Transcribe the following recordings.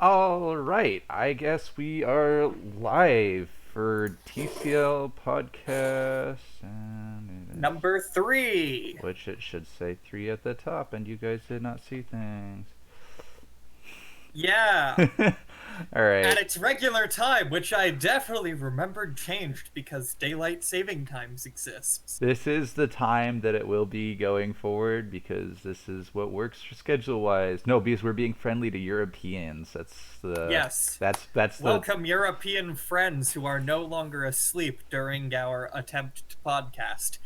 All right, I guess we are live for TCL Podcast, Number three. which it should say 3 at the top, and you guys did not see things. Yeah. All At right, its regular time, which I definitely remembered changed because daylight saving times exists. this is the time that it will be going forward because this is what works schedule-wise. No, because we're being friendly to Europeans. Yes. That's the Welcome, European friends who are no longer asleep during our attempt to podcast.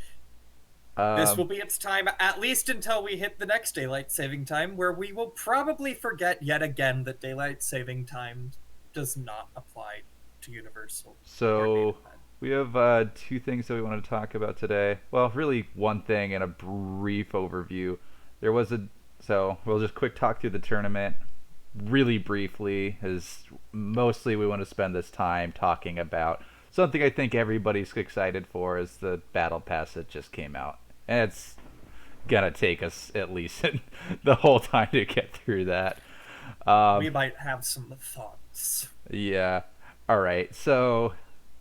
This um, will be its time, at least until we hit the next daylight saving time, where we will probably forget yet again that daylight saving time does not apply to universal coordinated So time. we have two things that we want to talk about today. Well, really one thing and a brief overview. There was a so we'll just quick talk through the tournament really briefly, as mostly we want to spend this time talking about something I think everybody's excited for is the battle pass that just came out, and it's gonna take us at least the whole time to get through that. Um, We might have some thoughts. yeah. All right. So,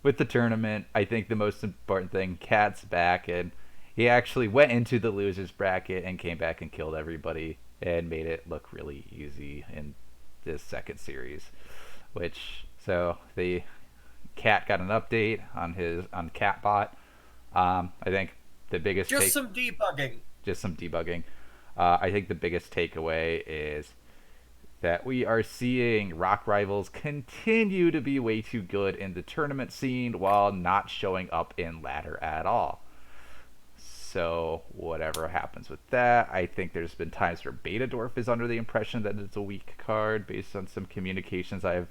with the tournament, I think the most important thing, Cat's back, and he actually went into the losers bracket and came back and killed everybody and made it look really easy in this second series. Which the Cat got an update on Catbot. I think the biggest Just take some debugging. just some debugging. I think the biggest takeaway is that we are seeing Rock Rivals continue to be way too good in the tournament scene while not showing up in ladder at all. So whatever happens with that, I think there's been times where Betadorf is under the impression that it's a weak card based on some communications I've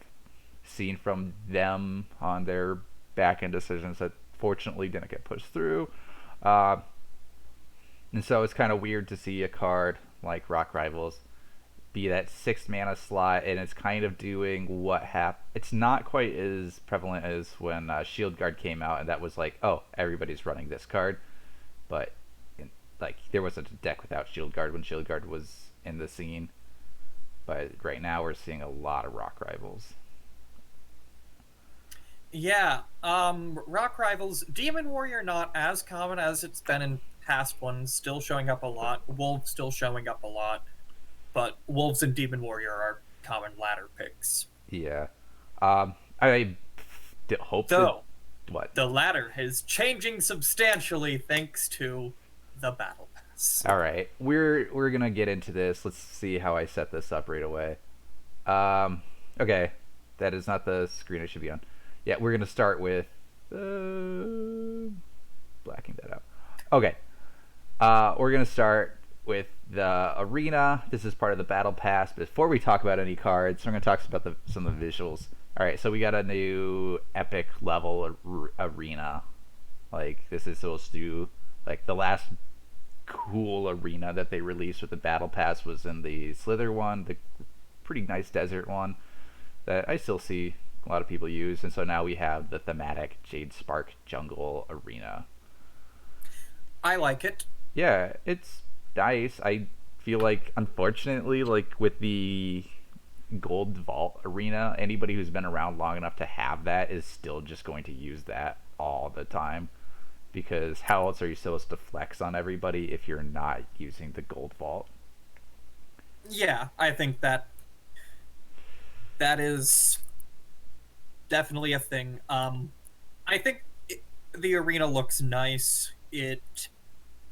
seen from them on their back end decisions that fortunately didn't get pushed through. Uh, and so it's kind of weird to see a card like Rock Rivals be that 6 mana slot, and it's kind of doing what it's not quite as prevalent as when Shield Guard came out, and that was like, oh, everybody's running this card, but like there wasn't a deck without Shield Guard when Shield Guard was in the scene. But right now we're seeing a lot of Rock Rivals. Yeah, Rock Rivals, Demon Warrior not as common as it's been in past ones, still showing up a lot. Wolves still showing up a lot, but Wolves and Demon Warrior are common ladder picks. Yeah, I hope that Though, what. the latter is changing substantially thanks to the Battle Pass. All right, we're gonna get into this. Let's see how I set this up right away. Okay, that is not the screen I should be on. Yeah, we're gonna start with blacking that out. Okay, we're gonna start with the arena. This is part of the battle pass. Before we talk about any cards, we're gonna talk about some of the visuals. All right, so we got a new epic level arena. Like this is supposed to like the last cool arena that they released with the battle pass was in the Slither one, the pretty nice desert one that I still see a lot of people use, and so now we have the thematic Jade Spark Jungle Arena. I like it. Yeah, it's nice. I feel like, unfortunately, like with the Gold Vault Arena, anybody who's been around long enough to have that is still just going to use that all the time. Because how else are you supposed to flex on everybody if you're not using the Gold Vault? Yeah, I think that is definitely a thing. I think the arena looks nice. It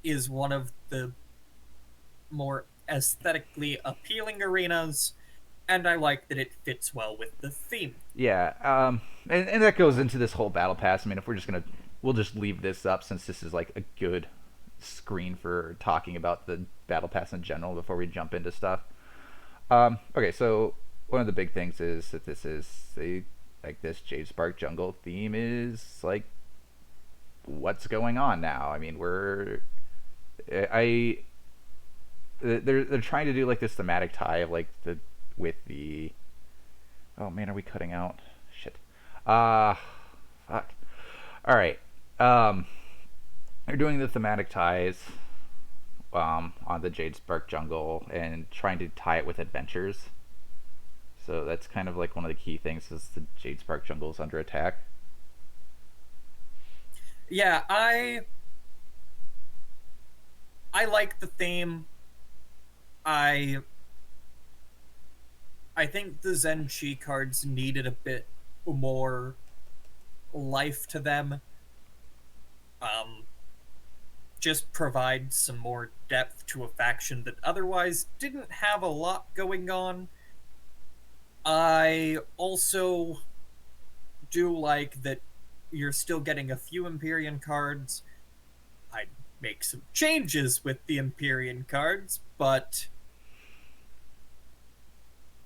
is one of the more aesthetically appealing arenas, and I like that it fits well with the theme. Yeah, and that goes into this whole battle pass. I mean, if we're just gonna, we'll just leave this up since this is like a good screen for talking about the battle pass in general before we jump into stuff. Okay, so one of the big things is that this is like this Jade Spark Jungle theme is like what's going on now. I mean, I they're trying to do like this thematic tie of like the with the oh man, are we cutting out? Shit. Fuck. All right. They're doing the thematic ties on the Jade Spark Jungle and trying to tie it with adventures. So that's kind of like one of the key things is the Jade Spark jungle is under attack. Yeah, I like the theme. I I think the Zen Chi cards needed a bit more life to them. Um, just provide some more depth to a faction that otherwise didn't have a lot going on. I also do like that you're still getting a few Empyrean cards. I'd make some changes with the Empyrean cards, but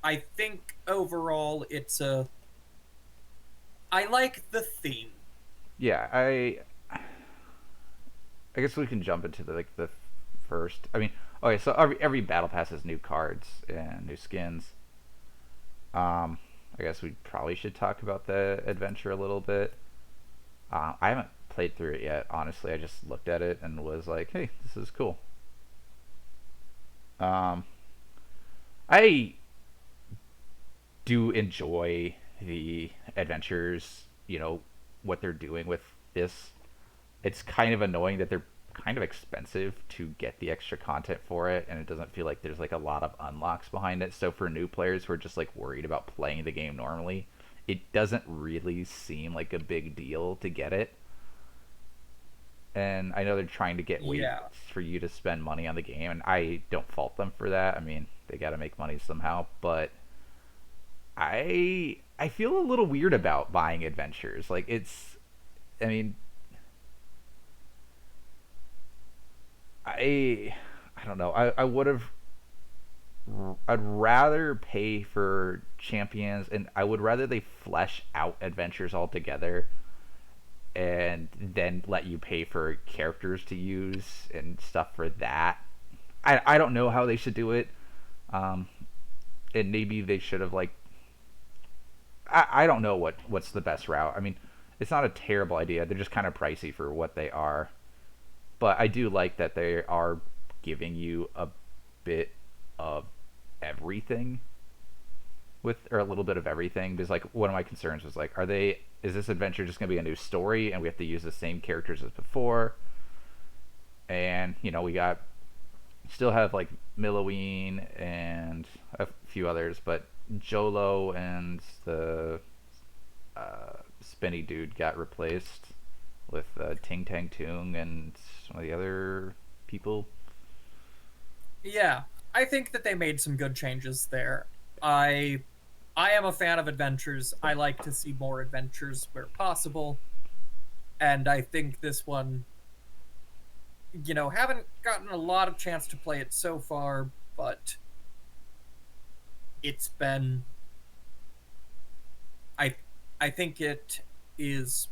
I think overall I like the theme. Yeah, I guess we can jump into the first. I mean, okay, so every battle pass has new cards and new skins. I guess we probably should talk about the adventure a little bit. I haven't played through it yet, honestly. I just looked at it and was like, hey, this is cool. Um, I do enjoy the adventures, what they're doing with this. It's kind of annoying that they're kind of expensive to get the extra content for it, and it doesn't feel like there's like a lot of unlocks behind it. So for new players who are just like worried about playing the game normally, it doesn't really seem like a big deal to get it. And I know they're trying to get ways Yeah. for you to spend money on the game, and I don't fault them for that. I mean, they got to make money somehow, but I feel a little weird about buying adventures. Like I mean, I I don't know. I would have I'd rather pay for champions, and I would rather they flesh out adventures altogether and then let you pay for characters to use and stuff for that. I don't know how they should do it. Um, and maybe they should have like I don't know what's the best route. I mean, it's not a terrible idea. They're just kind of pricey for what they are. But I do like that they are giving you a bit of everything with or a little bit of everything because like one of my concerns was like is this adventure just going to be a new story and we have to use the same characters as before, and we got still have like Milloween and a few others, but Jolo and the spinny dude got replaced with Ting Tang Tung and some of the other people. Yeah. I think that they made some good changes there. I I am a fan of adventures. I like to see more adventures where possible. And I think this one, haven't gotten a lot of chance to play it so far, but it's been I I think it is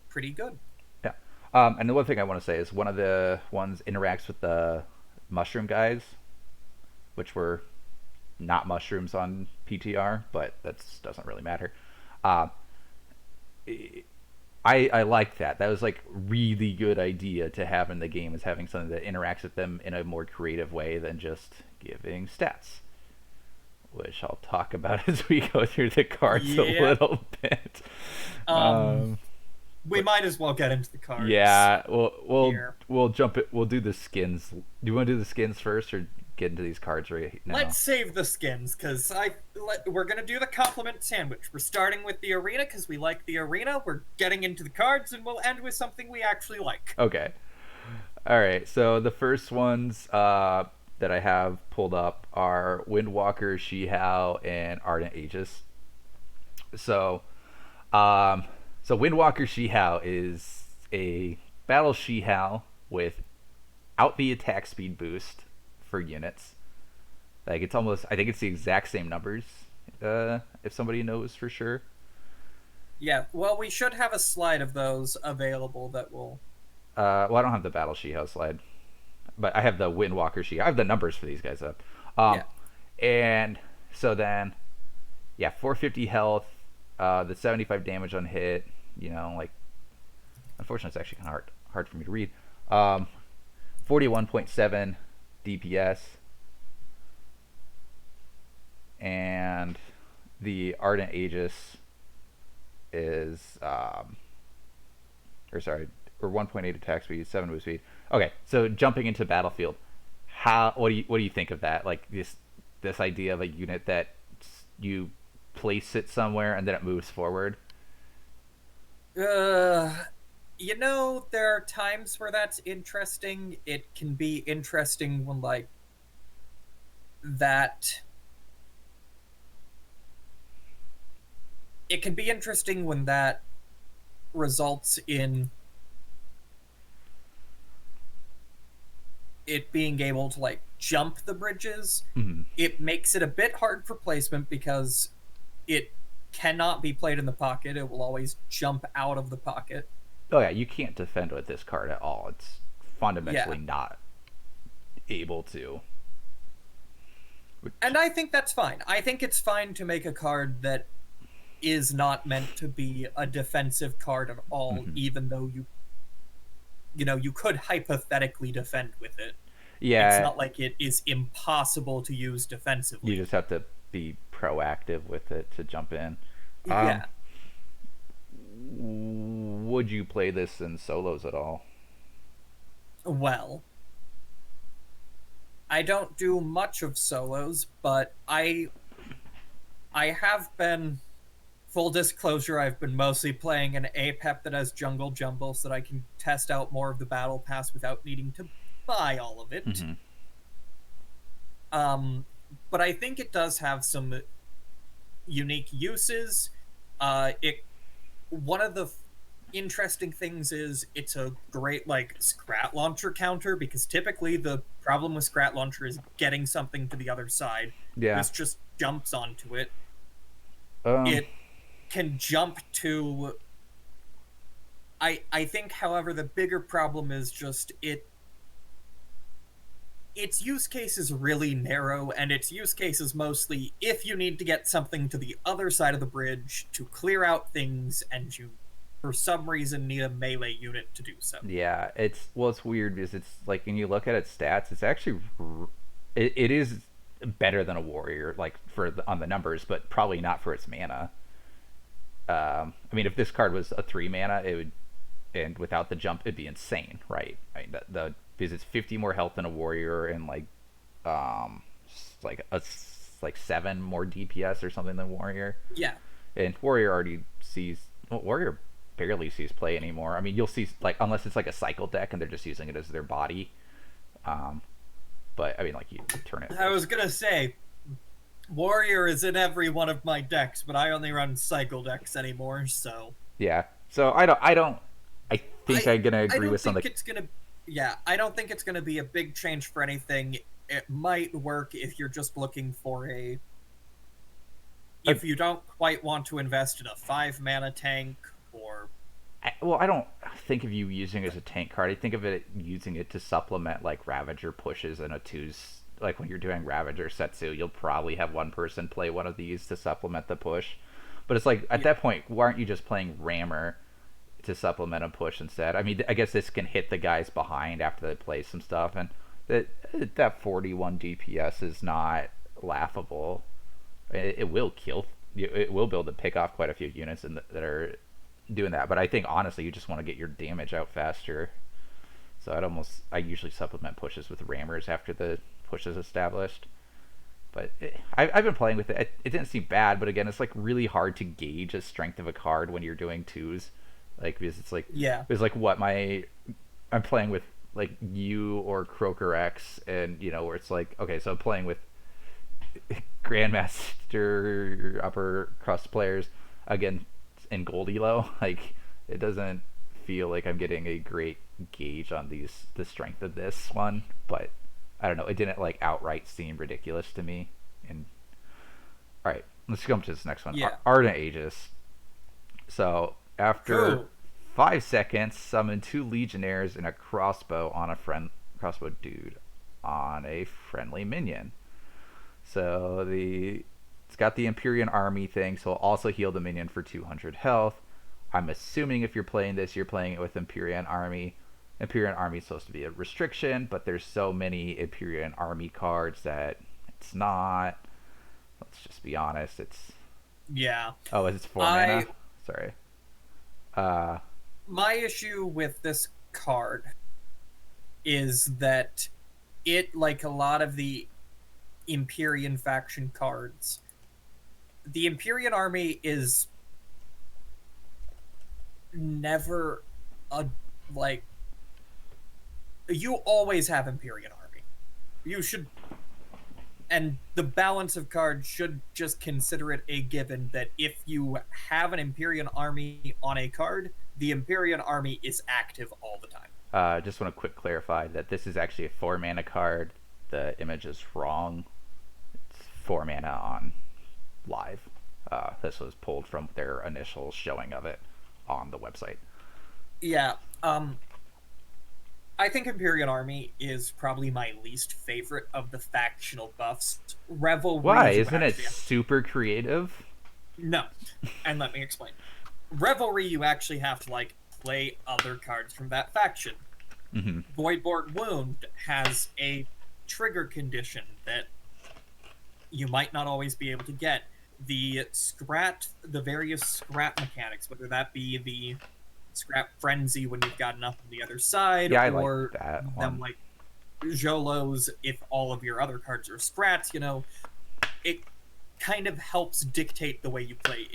pretty good. Yeah. And the one thing I want to say is one of the ones interacts with the mushroom guys, which were not mushrooms on PTR, but that doesn't really matter. Uh, I like that. That was like really good idea to have in the game is having something that interacts with them in a more creative way than just giving stats, which I'll talk about as we go through the cards a Yeah. little bit. Um Um, we might as well get into the cards yeah, we'll here. we'll jump it. We'll do the skins. Do you want to do the skins first, or get into these cards right now? Let's save the skins because we're gonna do the compliment sandwich. We're starting with the arena because we like the arena. We're getting into the cards, and we'll end with something we actually like. Okay. All right. So the first ones that I have pulled up are Windwalker, Shihao, and Ardent Aegis. So, um, so Windwalker Shihao is a battle Shihao without the attack speed boost for units. Like it's almost, I think it's the exact same numbers. If somebody knows for sure. Yeah, well, we should have a slide of those available that will. Well, I don't have the battle Shihao slide, but I have the Windwalker Shihao. I have the numbers for these guys up. Yeah, And so then, yeah, 450 health, the 75 damage on hit. Like unfortunately, it's actually kind of hard for me to read. 41.7 DPS, and the Ardent Aegis is or 1.8 attack speed, 7 move speed. Okay, so jumping into battlefield, what do you think of that? Like this idea of a unit that you place it somewhere and then it moves forward. Uh, there are times where that's interesting. It can be interesting when, like, that. It can be interesting when that results in it being able to, like, jump the bridges. Mm-hmm. It makes it a bit hard for placement because it cannot be played in the pocket. It will always jump out of the pocket. Oh yeah, you can't defend with this card at all. It's fundamentally Yeah. not able to. Which, And I think that's fine. I think it's fine to make a card that is not meant to be a defensive card at all, mm-hmm. even though you could hypothetically defend with it. It's Yeah, not like it is impossible to use you defensively. just have to be proactive with it to jump in. Um, Yeah. would you play this in solos at all? Well, I don't do much of solos, but I have been, full disclosure, I've been mostly playing an APEP that has jungle jumble so that I can test out more of the battle pass without needing to buy all of it. Mm-hmm. Um, but I think it does have some unique uses. It One of the interesting things is it's a great, like, Scrat Launcher counter, because typically the problem with Scrat Launcher is getting something to the other side. Yeah. This just jumps onto it. Um, It can jump to. I think, however, the bigger problem is just its use case is really narrow, and its use case is mostly if you need to get something to the other side of the bridge to clear out things, and you, for some reason, need a melee unit to do so. yeah, it's weird because it's like when you look at its stats, it's actually it is better than a warrior, like on the numbers, but probably not for its mana. I mean, if this card was a 3 mana, it would, and without the jump, it'd be insane, right? I mean, the because it's 50 more health than a warrior and um like a like 7 more DPS or something than warrior. Yeah. And warrior already sees, well, warrior barely sees play anymore. I mean, you'll see, like, unless it's like a cycle deck and they're just using it as their body. Um, but I mean, like, you turn it. I was gonna say, Warrior is in every one of my decks, but I only run cycle decks anymore, so Yeah. So I think I'm gonna I agree don't with some think of the. it's gonna. Yeah, I don't think it's gonna be a big change for anything. It might work if you're just looking for a. If you don't quite want to invest in a 5 mana tank, or Well, I don't think of you using it as a tank card. I think of it using it to supplement like Ravager pushes and a twos. Like when you're doing Ravager Setsu, you'll probably have one person play one of these to supplement the push. But it's like at yeah, that point, why aren't you just playing Rammer to supplement a push instead? I mean, I guess this can hit the guys behind after they play some stuff, and that 41 DPS is not laughable. It will kill. It will be able to pick off quite a few units that are doing that. But I think honestly, you just want to get your damage out faster. So I usually supplement pushes with rammers after the push is established. But I've been playing with it. It didn't seem bad, but again, it's like really hard to gauge the strength of a card when you're doing twos. Like because yeah, it's like what I'm playing with like you or Croaker X, and where it's like okay, so I'm playing with Grandmaster upper crust players again in Gold Elo. Like it doesn't feel like I'm getting a great gauge on the strength of this one, but I don't know. It didn't like outright seem ridiculous to me. And all right, let's jump to this next one. yeah. Ardent Aegis. So after Cool. 5 seconds, summon 2 Legionnaires and a crossbow dude on a friendly minion. So it's got the Empyrean Army thing, so it'll also heal the minion for 200 health. I'm assuming if you're playing this, you're playing it with Empyrean Army. Empyrean Army is supposed to be a restriction, but there's so many Empyrean Army cards that it's not. Let's just be honest. It's Yeah. oh, it's 4 mana. I Sorry. Uh, My issue with this card is that it, like a lot of the Empyrean faction cards, the Empyrean army is never a like you always have Empyrean army. You should, and the balance of cards should just consider it a given that if you have an Empyrean army on a card, the Empyrean army is active all the time. just want to quick clarify that this is actually a 4 mana card. The image is wrong. It's 4 mana on live. This was pulled from their initial showing of it on the website. Yeah, I think Empyrean Army is probably my least favorite of the factional buffs. Revelry. Why? Isn't it super creative? No, and let me explain. Revelry, you actually have to like play other cards from that faction. Mm-hmm. Voidborn Wound has a trigger condition that you might not always be able to get. The various scrap mechanics, whether that be the scrap frenzy when you've got enough on the other side, Yeah, I or like that them one. like Jolos if all of your other cards are scrats, it kind of helps dictate the way you play.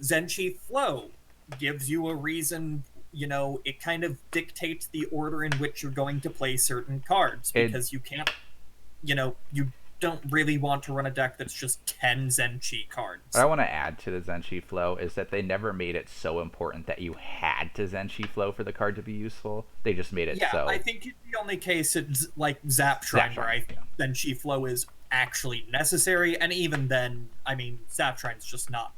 Zenshi Flow gives you a reason, it kind of dictates the order in which you're going to play certain cards, because you can't, you don't really want to run a deck that's just 10 Zenshi cards. What I want to add to the Zenshi Flow is that they never made it so important that you had to Zenshi Flow for the card to be useful. They just made it so... I think it's the only case it's like Zap Shrine where I think Zenshi Flow is actually necessary, and even then, I mean, Zap Shrine's just not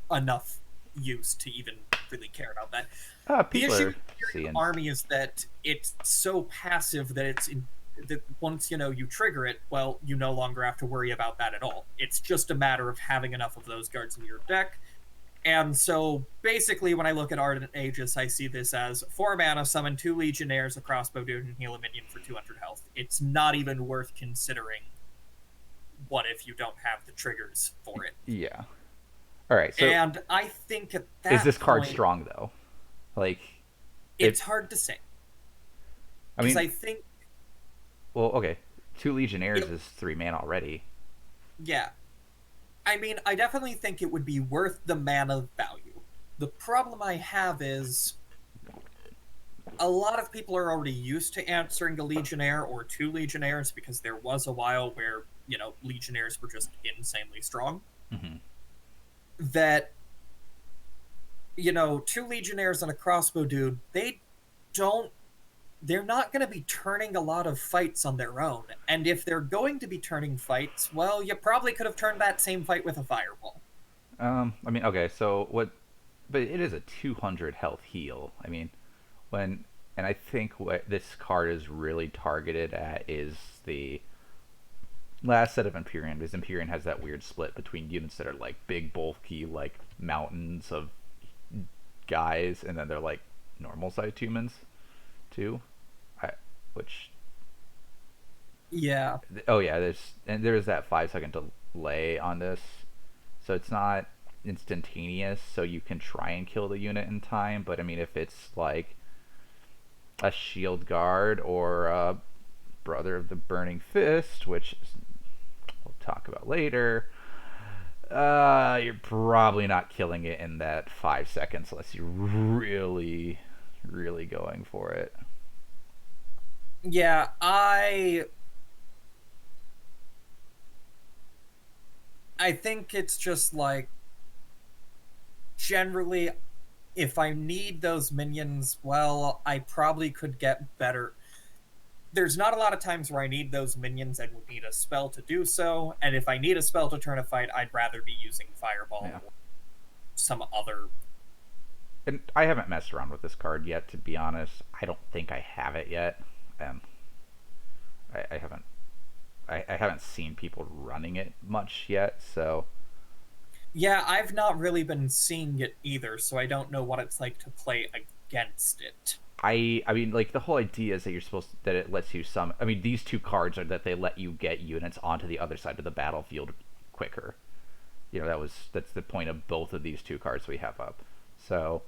enough use to even really care about that. The issue with the army is that it's so passive that that once you trigger it, well, you no longer have to worry about that at all. It's just a matter of having enough of those cards in your deck. And so basically when I look at Ardent Aegis, I see this as 4 mana, summon 2 Legionnaires, a crossbow dude, and heal a minion for 200 health. It's not even worth considering what if you don't have the triggers for it. Yeah. All right. So and I think at that is this card point, strong though? Like, it's hard to say. Because I think. Well, okay. 2 Legionnaires is 3 mana already. Yeah. I mean, I definitely think it would be worth the mana value. The problem I have is a lot of people are already used to answering a Legionnaire or 2 Legionnaires, because there was a while where, Legionnaires were just insanely strong. Mm-hmm. That, 2 Legionnaires and a crossbow dude, they're not going to be turning a lot of fights on their own. And if they're going to be turning fights, well, you probably could have turned that same fight with a fireball. I mean, okay, so what... But it is a 200 health heal. I mean, and I think what this card is really targeted at is the last set of Empyrean, because Empyrean has that weird split between units that are like big, bulky, like mountains of guys, and then they're like normal-sized humans, too. Which... Yeah. Oh, yeah, there's that 5-second delay on this, so it's not instantaneous, so you can try and kill the unit in time, but I mean, if it's like a Shield Guard or a Brother of the Burning Fist, which we'll talk about later, you're probably not killing it in that 5 seconds unless you're really, really going for it. Yeah, I think it's just like, generally, if I need those minions, well, I probably could get better. There's not a lot of times where I need those minions and would need a spell to do so, and if I need a spell to turn a fight, I'd rather be using Fireball or some other. And I haven't messed around with this card yet, to be honest. I don't think I have it yet. I haven't seen people running it much yet, so... Yeah, I've not really been seeing it either, so I don't know what it's like to play against it. I mean, like, the whole idea is that that it lets you summon... I mean, these 2 cards are that they let you get units onto the other side of the battlefield quicker. That's the point of both of these two cards we have up. So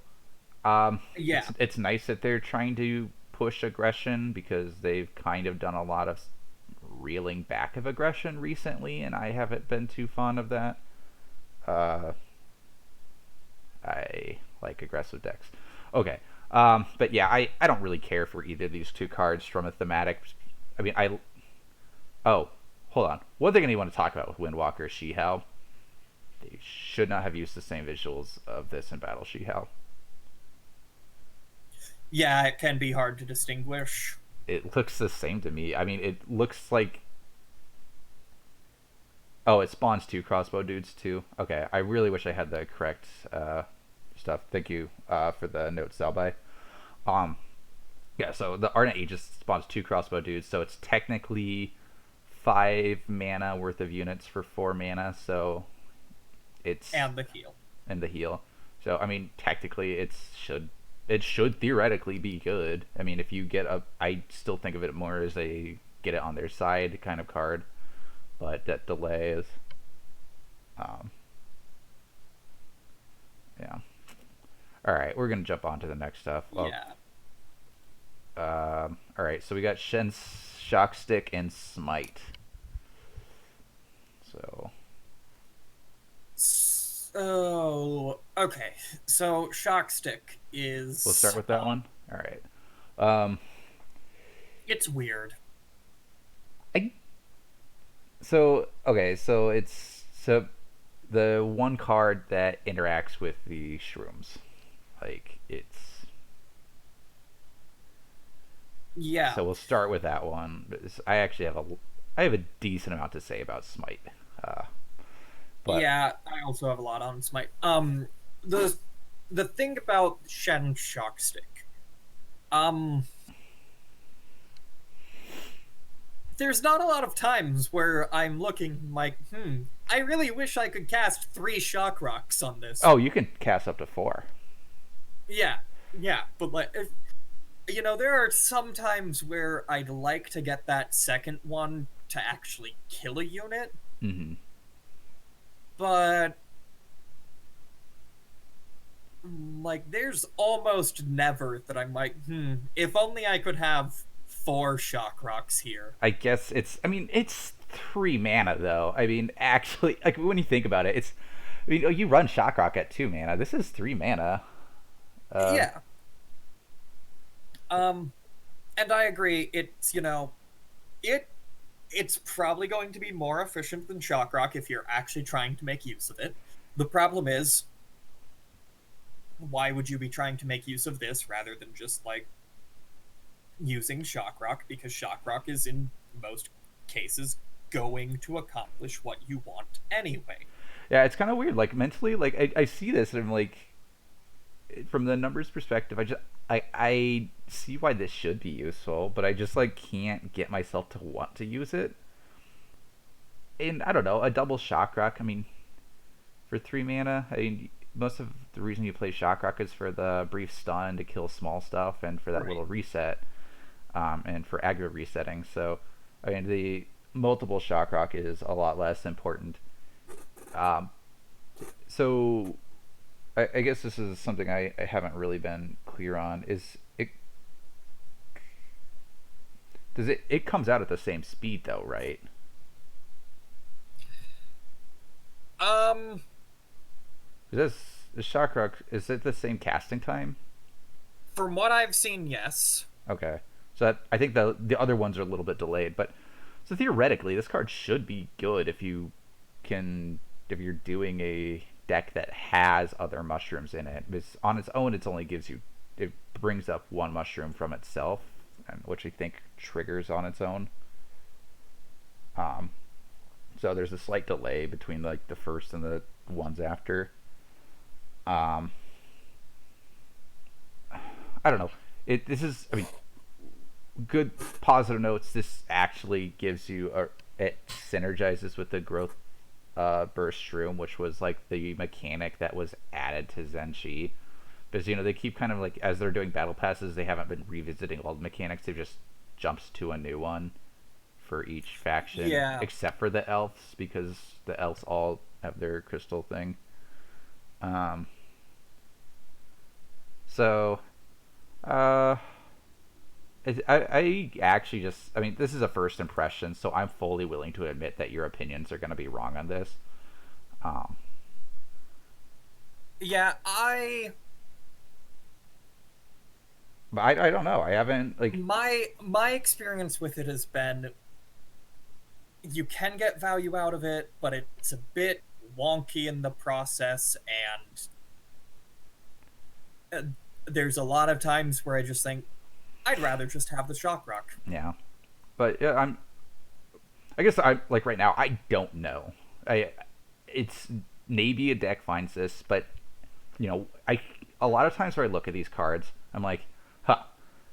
Yeah. it's nice that they're trying to push aggression because they've kind of done a lot of reeling back of aggression recently, and I haven't been too fond of that. Uh, I like aggressive decks. Okay. But yeah, I don't really care for either of these two cards from a thematic. I mean, oh, hold on. One thing I want to talk about with Windwalker Shihao. They should not have used the same visuals of this in Battle Shihao. Yeah, it can be hard to distinguish. It looks the same to me. I mean, it looks like. Oh, it spawns two crossbow dudes too. Okay, I really wish I had the correct stuff. Thank you for the note, Salby. Um, yeah, so the Ardent Aegis spawns two crossbow dudes, so it's technically 5 mana worth of units for 4 mana, so it's And the heal. and the heal. So I mean, technically, it should theoretically be good. I mean, if you get I still think of it more as a get it on their side kind of card, but that delay is, yeah. All right, we're gonna jump on to the next stuff. Yeah. All right, so we got Shen's Shock Stick and Smite. So, okay. So, Shock Stick is. We'll start with that one. All right. It's weird. So the one card that interacts with the shrooms, like it's. Yeah. So we'll start with that one. I actually have a decent amount to say about Smite. But yeah, I also have a lot on Smite. The thing about Shen Shockstick, there's not a lot of times where I'm looking like, I really wish I could cast 3 Shock Rocks on this. oh, you can cast up to 4. Yeah, but like, there are some times where I'd like to get that second one to actually kill a unit. Mm-hmm. But like, there's almost never that I'm like, if only I could have 4 Shock Rocks here. I guess it's 3 mana though. I mean, actually, like when you think about it, you run Shock Rock at 2 mana. This is 3 mana. Yeah. And I agree. It's probably going to be more efficient than Shock Rock if you're actually trying to make use of it. The problem is, why would you be trying to make use of this rather than just, like, using Shock Rock? Because Shock Rock is, in most cases, going to accomplish what you want anyway. Yeah, it's kind of weird. Like, mentally, like, I see this and I'm like, from the numbers perspective, I see why this should be useful, but I just, like, can't get myself to want to use it. And, I don't know, a double Shock Rock, I mean, for 3 mana, I mean, most of the reason you play Shock Rock is for the brief stun to kill small stuff and for that little reset, and for aggro resetting. So, I mean, the multiple Shock Rock is a lot less important. So, I guess this is something I haven't really been clear on. It comes out at the same speed though, right? Is Shock Rock, is it the same casting time? From what I've seen, yes. Okay. So I think the other ones are a little bit delayed, but so theoretically this card should be good if you're doing a deck that has other mushrooms in it. Because on its own it brings up 1 mushroom from itself, and which I think triggers on its own. So there's a slight delay between like the first and the ones after. I don't know. This is, I mean, good positive notes. This actually gives you it synergizes with the growth burst shroom, which was like the mechanic that was added to Zenshi. Because they keep kind of like, as they're doing battle passes, they haven't been revisiting old mechanics. They've just jumped to a new one for each faction, Yeah. except for the elves, because the elves all have their crystal thing. Um, so, uh, I actually just, I mean, this is a first impression, so I'm fully willing to admit that your opinions are going to be wrong on this. Um, Yeah, but I don't know. I haven't, like, my experience with it has been you can get value out of it, but it's a bit wonky in the process, and there's a lot of times where I just think I'd rather just have the shock rock. yeah. But yeah, I guess I like right now. I don't know. It's maybe a deck finds this, but a lot of times where I look at these cards, I'm like, huh.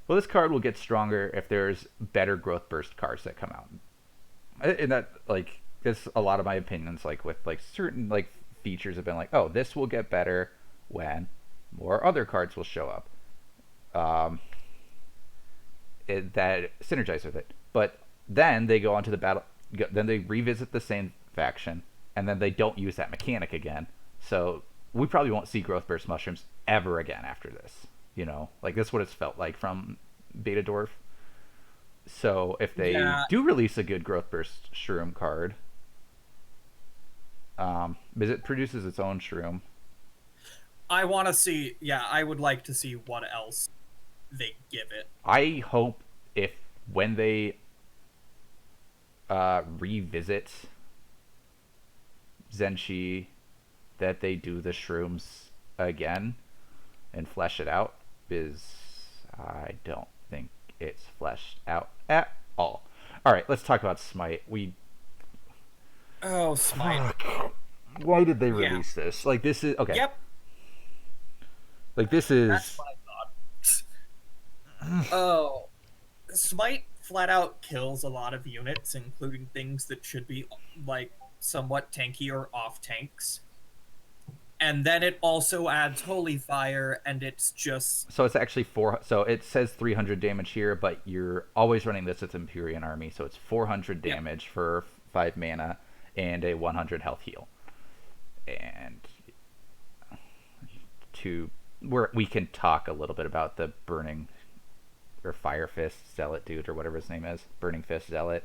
Well, this card will get stronger if there's better growth burst cards that come out, and that like is a lot of my opinions. Like with like certain like features have been like, oh, this will get better when more other cards will show up. Um, that synergize with it. But then they go on to the battle. Then they revisit the same faction, and then they don't use that mechanic again. So we probably won't see growth burst mushrooms ever again after this. Like this is what it's felt like from Beta Dwarf. So if they Yeah, do release a good growth burst shroom card, because it produces its own shroom. I want to see. Yeah, I would like to see what else they give it. I hope if when they revisit Zenshi that they do the shrooms again and flesh it out, because I don't think it's fleshed out at all. All right, let's talk about Smite. Oh, Smite. Why did they Yeah. release this? Like this is okay. Yep, Like this that's is what I thought. Oh, Smite flat out kills a lot of units, including things that should be like somewhat tanky or off tanks. And then it also adds Holy Fire, and it's just so it's actually four. So it says 300 damage here, but you're always running this with Empyrean Army, so it's 400 yep, damage for 5 mana and a 100 health heal. And we can talk a little bit about the Burning or Fire Fist Zealot dude or whatever his name is, Burning Fist Zealot.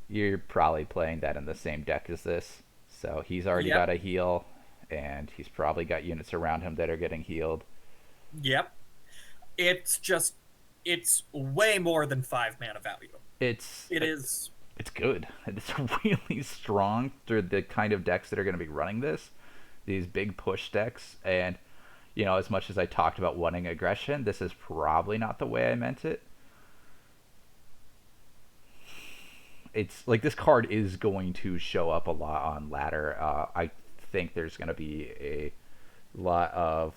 You're probably playing that in the same deck as this, so he's already yep, got a heal, and he's probably got units around him that are getting healed. yep. It's just it's way more than 5 mana value. It's It is. it's good. It's really strong through the kind of decks that are going to be running this, these big push decks. And as much as I talked about wanting aggression, this is probably not the way I meant it. It's like this card is going to show up a lot on ladder. I think there's going to be a lot of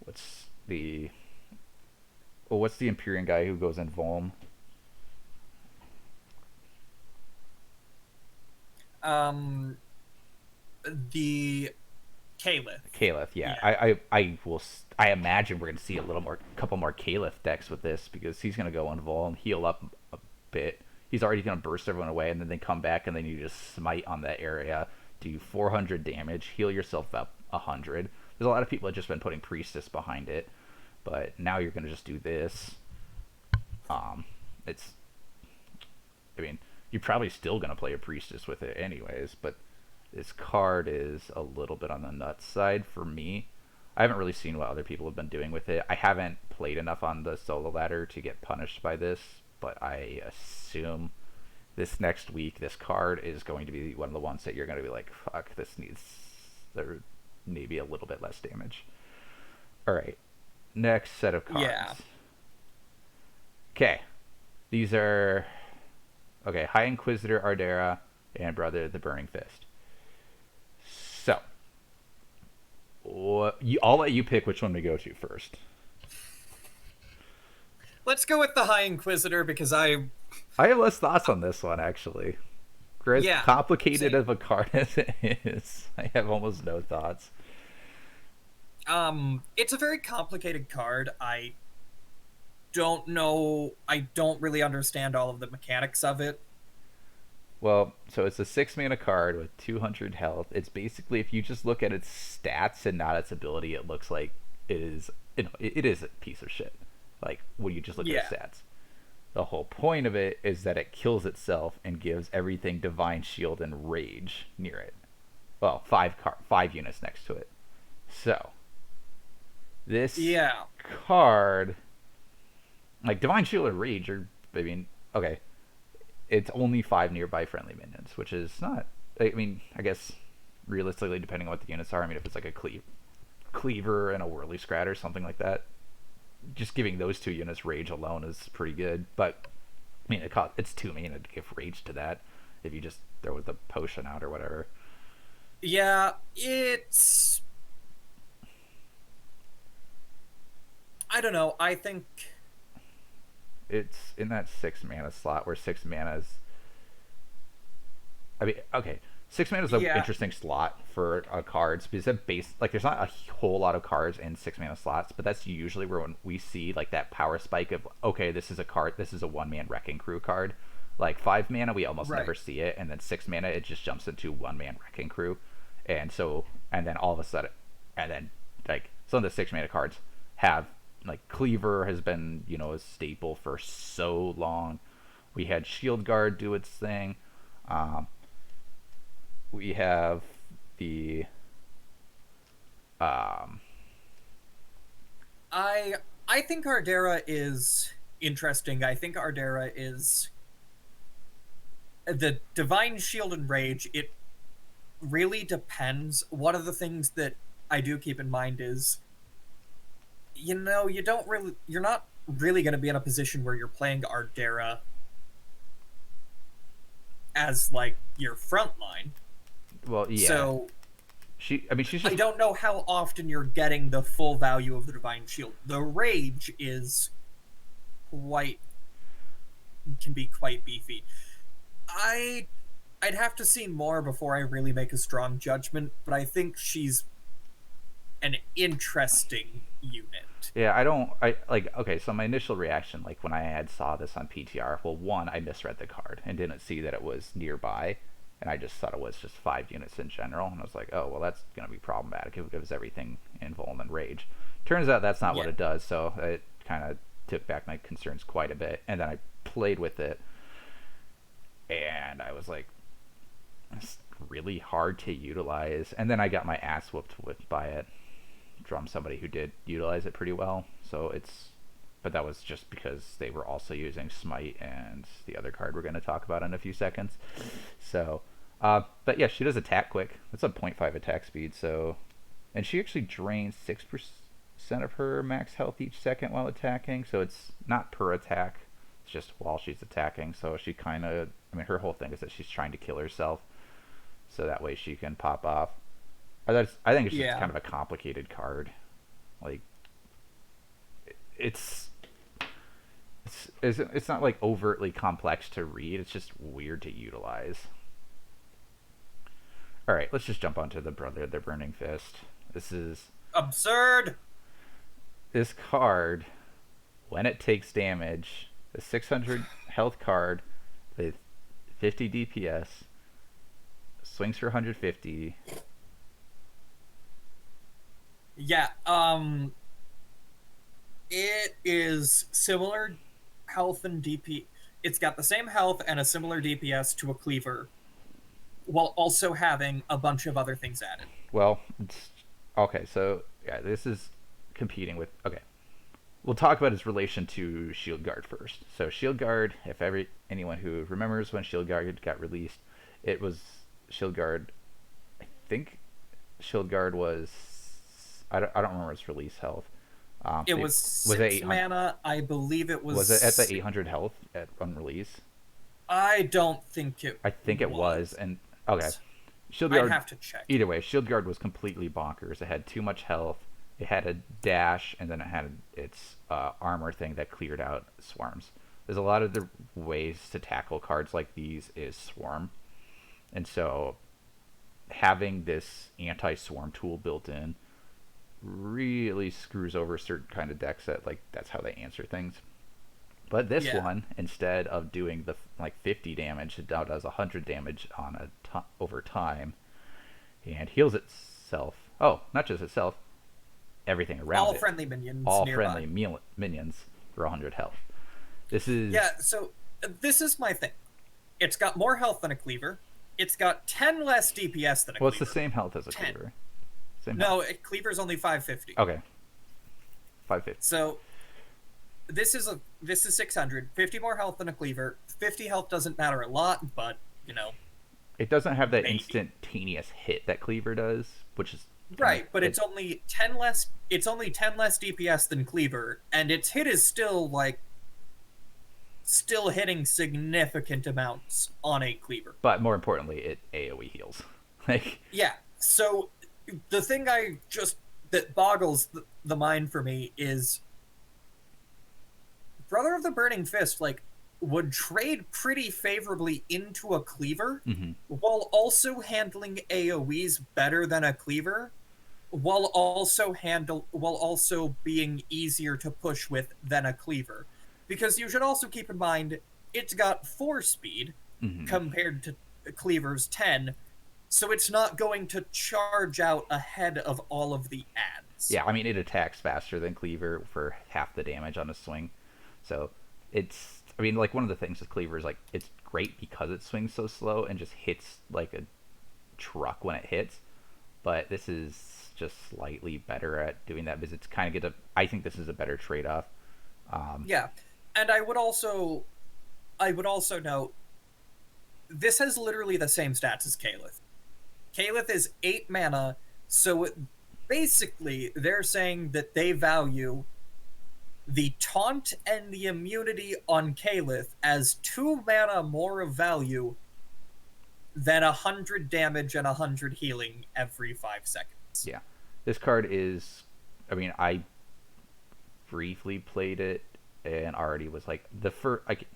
what's the what's the Empyrean guy who goes in Volm? Um, the Caliph. Caliph, yeah. Yeah. I imagine we're gonna see couple more Caliph decks with this, because he's gonna go invul and heal up a bit. He's already gonna burst everyone away, and then they come back and then you just smite on that area, do 400 damage, heal yourself up 100. There's a lot of people that just been putting Priestess behind it, but now you're gonna just do this. It's, I mean, you're probably still gonna play a Priestess with it anyways, but this card is a little bit on the nuts side for me. I haven't really seen what other people have been doing with it. I haven't played enough on the solo ladder to get punished by this, but I assume this next week this card is going to be one of the ones that you're going to be like, fuck, this needs maybe a little bit less damage. All right, next set of cards. Yeah. Okay, these are High Inquisitor Ardera and Brother the Burning Fist. So, I'll let you pick which one we go to first. Let's go with the High Inquisitor because I have less thoughts on this one, actually. For as Yeah, complicated same. of a card as it is, I have almost no thoughts. It's a very complicated card. don't know. I don't really understand all of the mechanics of it. Well, so it's a 6 mana card with 200 health. It's basically, if you just look at its stats and not its ability, it looks like it is, it is a piece of shit. Like, when you just look at its Yeah. stats. The whole point of it is that it kills itself and gives everything Divine Shield and Rage near it. Well, 5 units next to it. So, this Yeah. card, like Divine Shield and Rage, are, I mean, okay, it's only 5 nearby friendly minions, which is not. I mean, I guess realistically, depending on what the units are, I mean, if it's like a cleaver and a whirly scrat or something like that, just giving those 2 units rage alone is pretty good. But I mean, it's 2 mana to give rage to that if you just throw the potion out or whatever. Yeah, it's. I don't know. I think. It's in that 6 mana slot where 6 mana is. I mean, okay, 6 mana is an Yeah. interesting slot for cards because it there's not a whole lot of cards in 6 mana slots, but that's usually where when we see like that power spike of okay, this is a card, this is a 1 man Wrecking Crew card. Like 5 mana, we almost Right. never see it, and then 6 mana, it just jumps into 1 man Wrecking Crew, and then all of a sudden, and then like some of the 6 mana cards have like Cleaver has been a staple for so long. We had Shield Guard do its thing. Um, we have the um, I think Ardera is interesting. I think Ardera is the Divine Shield and Rage. It really depends. One of the things that I do keep in mind is, you're not really going to be in a position where you're playing Ardera as like your front line. well, yeah. So She's I just don't know how often you're getting the full value of the Divine Shield. The Rage is quite can be quite beefy. I I'd have to see more before I really make a strong judgment, but I think she's an interesting unit. yeah. I don't. I like. Okay, so my initial reaction, like when I had saw this on PTR, well, one, I misread the card and didn't see that it was nearby, and I just thought it was just 5 units in general, and I was like, oh well, that's gonna be problematic if it gives everything invuln and rage. Turns out that's not what Yeah. it does, so it kind of took back my concerns quite a bit, and then I played with it, and I was like, it's really hard to utilize, and then I got my ass whooped by it from somebody who did utilize it pretty well. So but that was just because they were also using Smite and the other card we're going to talk about in a few seconds. So, but yeah, she does attack quick. That's a 0.5 attack speed. So, and she actually drains 6% of her max health each second while attacking. So it's not per attack. It's just while she's attacking. So she kind of, I mean, her whole thing is that she's trying to kill herself, so that way she can pop off. I think it's just Yeah. kind of a complicated card. Like, it's it's not like overtly complex to read. It's just weird to utilize. All right, let's just jump onto the Brother of the Burning Fist. Absurd. This card, when it takes damage, the 600 health card with 50 DPS swings for 150. Yeah. It is similar health and DP. It's got the same health and a similar DPS to a cleaver, while also having a bunch of other things added. Well, okay. So yeah, this is competing with. Okay, we'll talk about its relation to Shield Guard first. So Shield Guard, if anyone who remembers when Shield Guard got released, it was Shield Guard. I think Shield Guard was. I don't remember its release health. It was six mana. I believe it was. Was it at the 800 health on release? I don't think it. I think it was. And okay, Shield I'd Guard. have to check. Either way, Shield Guard was completely bonkers. It had too much health. It had a dash, and then it had its armor thing that cleared out swarms. There's a lot of the ways to tackle cards like these is swarm, and so having this anti-swarm tool built in really screws over certain kind of decks that like that's how they answer things. But this Yeah. one, instead of doing the like 50 damage, it now does 100 damage on over time, and heals itself. Oh, not just itself, everything around All it. friendly minions All nearby. friendly minions for 100 health. This is Yeah, so this is my thing. It's got more health than a cleaver. It's got 10 less DPS than a well, it's the cleaver. same health as a 10. cleaver. Same health. No, a cleaver's only 550. Okay, 550. So this is 600. 50 more health than a cleaver. 50 health doesn't matter a lot, but It doesn't have that maybe. instantaneous hit that cleaver does, which is Right, but it's only 10 less. It's only 10 less DPS than cleaver, and its hit is still hitting significant amounts on a cleaver. But more importantly, it AoE heals. Like, Yeah. So the thing that boggles the mind for me is Brother of the Burning Fist would trade pretty favorably into a cleaver while also handling AoEs better than a cleaver, while also being easier to push with than a cleaver. Because you should also keep in mind it's got 4 speed compared to cleaver's 10, so it's not going to charge out ahead of all of the adds. yeah, I mean, it attacks faster than cleaver for half the damage on a swing. So it's, I mean, like, one of the things with cleaver is, like, it's great because it swings so slow and just hits like a truck when it hits. But this is just slightly better at doing that because it's kind of I think this is a better trade-off. Yeah. And I would also note this has literally the same stats as Caliph. Caliph is 8 mana, so basically they're saying that they value the taunt and the immunity on Caliph as 2 mana more of value than 100 damage and 100 healing every 5 seconds. Yeah. This card is, I mean, I briefly played it and already was like, the first, like,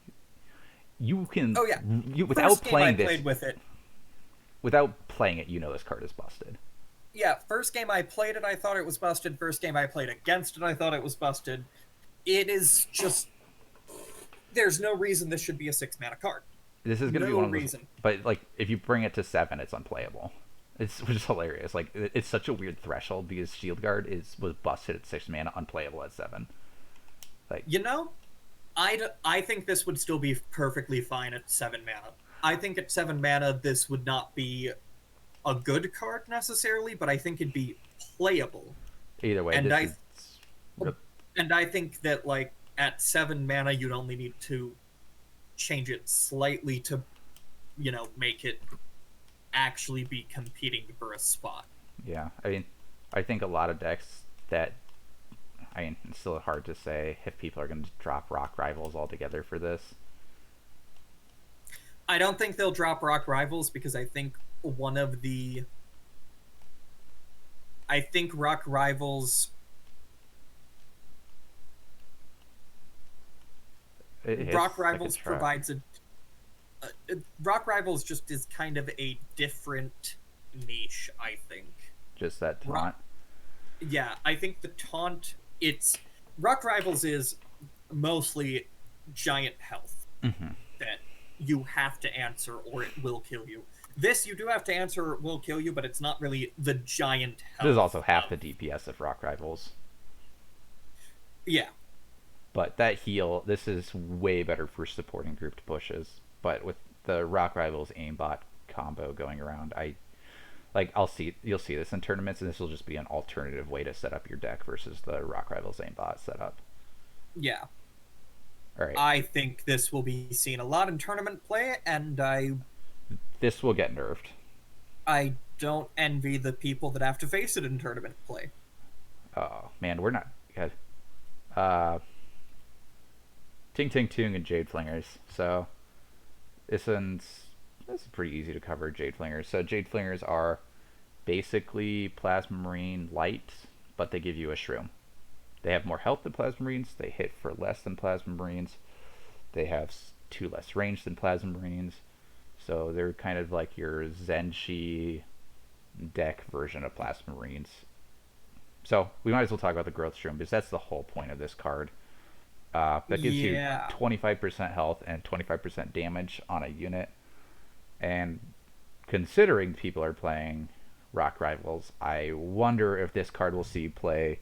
you can, Oh yeah, without first playing game I this, played with it. without playing it, you know this card is busted. Yeah, first game I played it, I thought it was busted. First game I played against it, I thought it was busted. It is just, there's no reason this should be a 6 mana card. This is going to be No one of those, reason. but like, if you bring it to 7, it's unplayable. Which is hilarious. Like, it's such a weird threshold because Shield Guard was busted at 6 mana, unplayable at 7. Like, I think this would still be perfectly fine at 7 mana. I think at 7 mana this would not be a good card necessarily, but I think it'd be playable. either way, And is And I think that at 7 mana you'd only need to change it slightly to make it actually be competing for a spot. yeah. I mean, I think a lot of decks that, I mean, it's still hard to say if people are going to drop Rock Rivals altogether for this. I don't think they'll drop Rock Rivals because I think Rock Rivals Rock Rivals provides Rock Rivals just is kind of a different niche, I think. Just that taunt. Yeah, I think the taunt, Rock Rivals is mostly giant health that you have to answer or it will kill you. This you do have to answer or it will kill you, but it's not really the giant health. This is also half the DPS of Rock Rivals. Yeah. But that heal, this is way better for supporting grouped pushes. But with the Rock Rivals aimbot combo going around, you'll see this in tournaments, and this will just be an alternative way to set up your deck versus the Rock Rivals aimbot setup. Yeah. All right. I think this will be seen a lot in tournament play, and this will get nerfed. I don't envy the people that have to face it in tournament play. Oh man, we're not good. Ting Ting Tung and Jade Flingers. So this is pretty easy to cover. Jade Flingers. So Jade Flingers are basically Plasma Marine light, but they give you a shroom. They have more health than Plasma Marines. They hit for less than Plasma Marines. They have 2 less range than Plasma Marines. So they're kind of like your Zenshi deck version of Plasma Marines. So we might as well talk about the Growth Shroom because that's the whole point of this card. That gives you Yeah. 25% health and 25% damage on a unit. And considering people are playing Rock Rivals, I wonder if this card will see play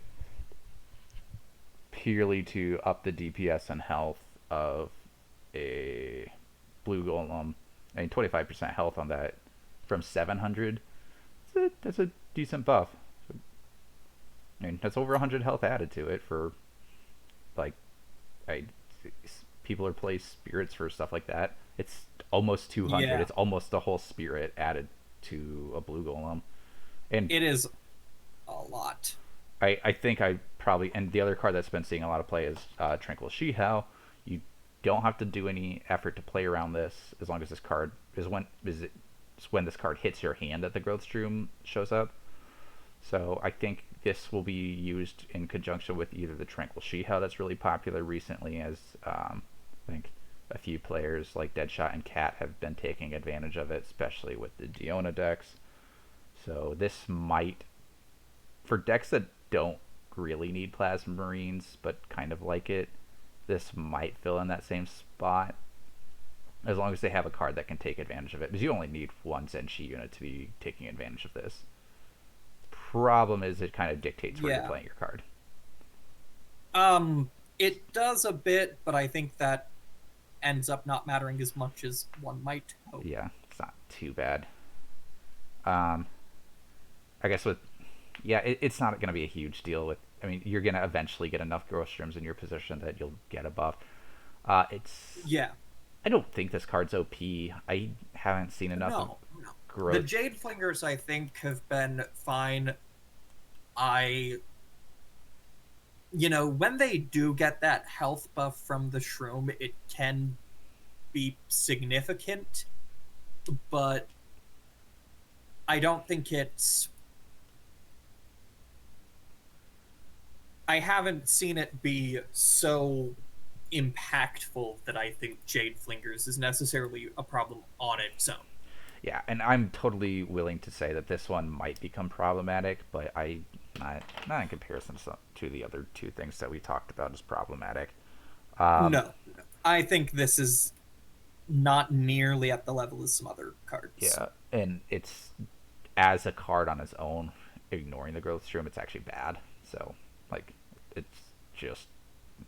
purely to up the DPS and health of a Blue Golem. I mean, 25% health on that from 700. That's a decent buff. I mean, that's over 100 health added to it for, like, I, people are playing spirits for stuff like that. It's almost 200. Yeah. It's almost the whole spirit added to a Blue Golem. And It is a lot. I think I probably, and the other card that's been seeing a lot of play is Tranquil Shihao. You don't have to do any effort to play around this as long as this card is when this card hits your hand that the Growth Stream shows up. So I think this will be used in conjunction with either the Tranquil Shihao that's really popular recently, as I think a few players like Deadshot and Cat have been taking advantage of it, especially with the Diona decks. So this might, for decks that don't really need Plasma Marines but kind of like it, this might fill in that same spot as long as they have a card that can take advantage of it, because you only need one Zenshi unit to be taking advantage of this. Problem is it kind of dictates where you're playing your card. It does a bit, but I think that ends up not mattering as much as one might hope. Yeah, it's not too bad. I guess it's not going to be a huge deal with. I mean, you're going to eventually get enough growth streams in your position that you'll get a buff. Yeah. I don't think this card's OP. I haven't seen enough No. growth. The Jade Flingers, I think, have been fine. When they do get that health buff from the Shroom, it can be significant, but I don't think it's... I haven't seen it be so impactful that I think Jade Flingers is necessarily a problem on its own. Yeah, and I'm totally willing to say that this one might become problematic, but not in comparison to the other two things that we talked about as problematic. No. I think this is not nearly at the level as some other cards. Yeah, and it's, as a card on its own, ignoring the growth stream, it's actually bad. So, like, it's just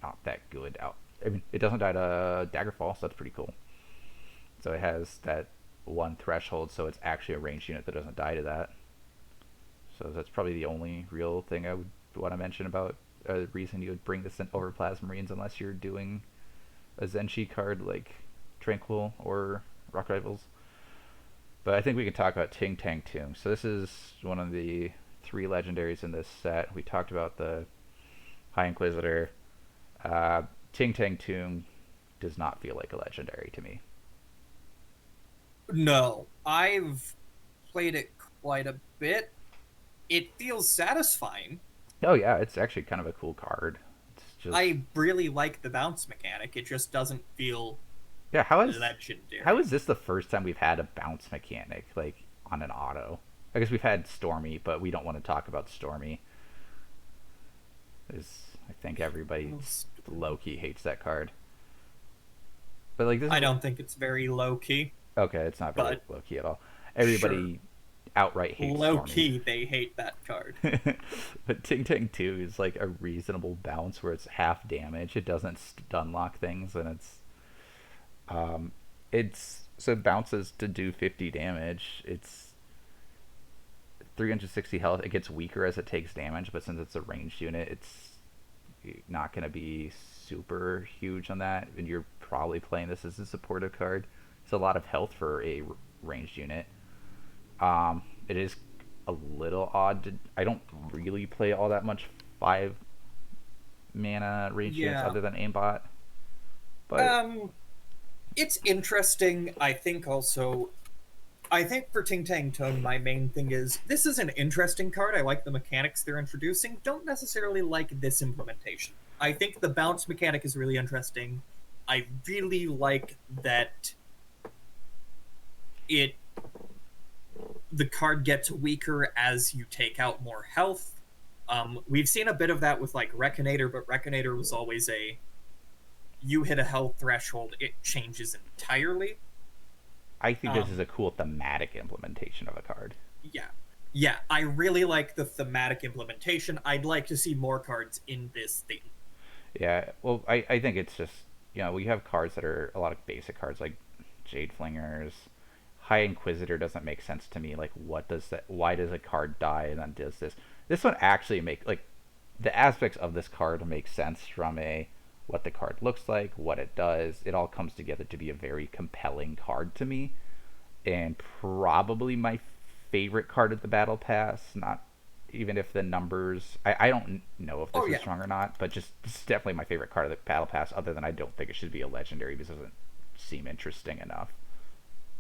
not that good out. I mean, it doesn't die to Daggerfall, so that's pretty cool. So it has that one threshold, so it's actually a ranged unit that doesn't die to that. So that's probably the only real thing I would want to mention about a reason you would bring this in over Plasma Marines, unless you're doing a Zenshi card like Tranquil or Rock Rivals. But I think we can talk about Ting Tang Toon. So this is one of the 3 legendaries in this set. We talked about the High Inquisitor. Ting Tang Toon does not feel like a legendary to me. No, I've played it quite a bit. It feels satisfying. Oh yeah, it's actually kind of a cool card. It's just... I really like the bounce mechanic. It just doesn't feel legendary. How is this the first time we've had a bounce mechanic like on an auto? I guess we've had Stormy, but we don't want to talk about Stormy. I think everybody low-key hates that card. But like this, I don't think it's very low-key. Okay, it's not very low-key at all. Everybody outright hates low-key, they hate that card. But Ting Tang 2 is like a reasonable bounce where it's half damage. It doesn't stun lock things, and so it bounces to do 50 damage. It's 360 health. It gets weaker as it takes damage, but since it's a ranged unit, it's not going to be super huge on that, and you're probably playing this as a supportive card. It's a lot of health for a ranged unit. It is a little odd. I don't really play all that much 5 mana ranged units other than aimbot. But it's interesting. I think for Ting Tang Tone, my main thing is this is an interesting card. I like the mechanics they're introducing. Don't necessarily like this implementation. I think the bounce mechanic is really interesting. I really like that the card gets weaker as you take out more health. We've seen a bit of that with like Reckonator, but Reckonator was always a you hit a health threshold, it changes entirely. I think this is Um, a cool thematic implementation of a card. yeah. Yeah, I really like the thematic implementation. I'd like to see more cards in this theme. Yeah, well, I think it's just, we have cards that are a lot of basic cards like Jade Flingers. High Inquisitor doesn't make sense to me. Like, what does that? Why does a card die and then does this? This one actually like the aspects of this card make sense from a what the card looks like, what it does. It all comes together to be a very compelling card to me, and probably my favorite card of the Battle Pass. Not even if the numbers, I don't know if Oh this is yeah. strong or not, but just this is definitely my favorite card of the Battle Pass. Other than I don't think it should be a legendary because it doesn't seem interesting enough.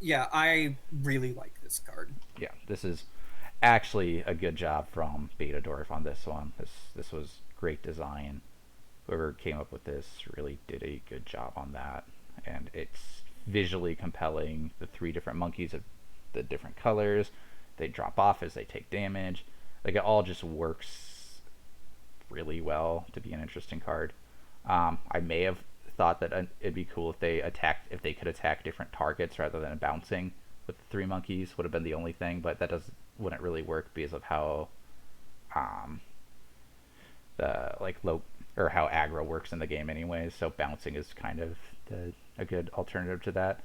Yeah, I really like this card. Yeah, this is actually a good job from Betadorf on this one. This was great design. Whoever came up with this really did a good job on that, and it's visually compelling. The three different monkeys of the different colors, they drop off as they take damage. Like, it all just works really well to be an interesting card. I may have thought that it'd be cool if they could attack different targets rather than bouncing with the three monkeys. Would have been the only thing, but that wouldn't really work because of how um, the like low or how aggro works in the game anyways. So bouncing is kind of a good alternative to that.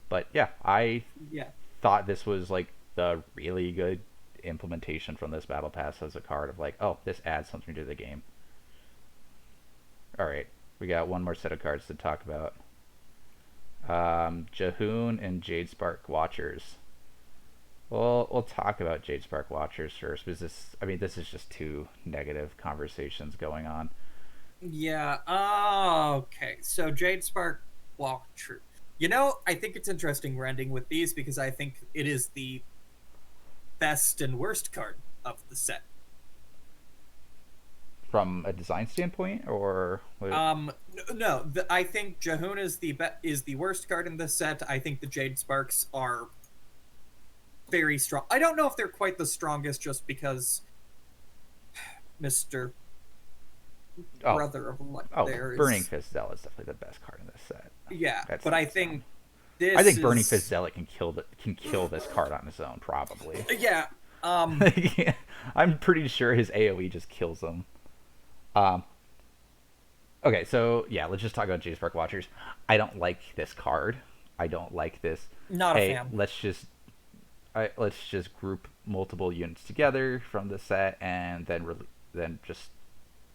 But yeah, I Yeah. thought this was like the really good implementation from this battle pass as a card of like, oh, this adds something to the game. All right, we got one more set of cards to talk about. Jahoon and Jade Spark Watchers. Well, we'll talk about Jade Spark Watchers first because this is just two negative conversations going on. Yeah. Okay. So Jade Spark Walkthrough. I think it's interesting we're ending with these because I think it is the best and worst card of the set. From a design standpoint, or No, I think Jahoon is the worst card in the set. I think the Jade Sparks are very strong. I don't know if they're quite the strongest, just because Mister oh, Brother of Light there Burning is. Fist Zealot is definitely the best card in this set. Yeah, That's but I hands down. think this I think Burning is. Fist Zealot can kill this card on its own probably. Yeah. I'm pretty sure his AOE just kills him. Um, okay, so yeah, let's just talk about Jade Spark Watchers. I don't like this card. I don't like this. Not a Hey, fan. let's just group multiple units together from the set and then just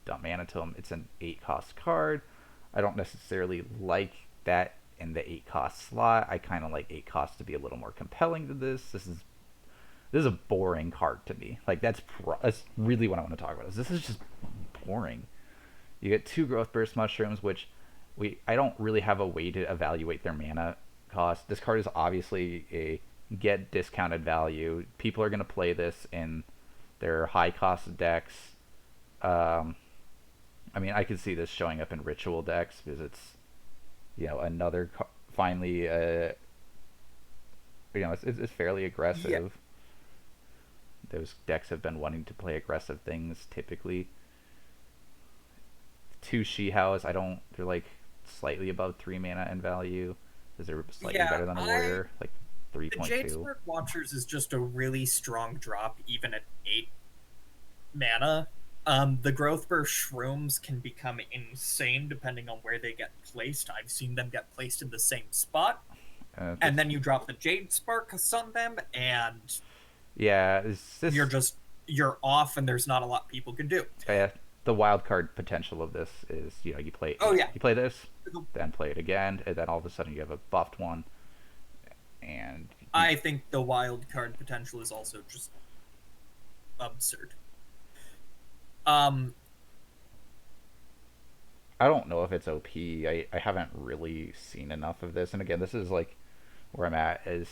dump mana to them. It's an 8 cost card. I don't necessarily like that in the 8 cost slot. I kind of like 8 costs to be a little more compelling than this. This is a boring card to me. Like, that's really what I want to talk about. This is just boring. You get 2 growth burst mushrooms, which I don't really have a way to evaluate their mana cost. This card is obviously a get discounted value. People are going to play this in their high cost decks. I could see this showing up in ritual decks because it's another finally it's fairly aggressive. Yeah. Those decks have been wanting to play aggressive things typically. 2 She-Hows, they're like slightly above 3 mana in value. Because they're slightly better than a warrior, like The Jade 3.2. Spark Watchers is just a really strong drop, even at 8 mana. The growth burst shrooms can become insane depending on where they get placed. I've seen them get placed in the same spot, and then you drop the Jade Sparks on them, and yeah, you're off, and there's not a lot people can do. the wild card potential of this is you play you play this, then play it again, and then all of a sudden you have a buffed one. And I think the wild card potential is also just absurd. I don't know if it's OP. I haven't really seen enough of this. And again, this is like where I'm at is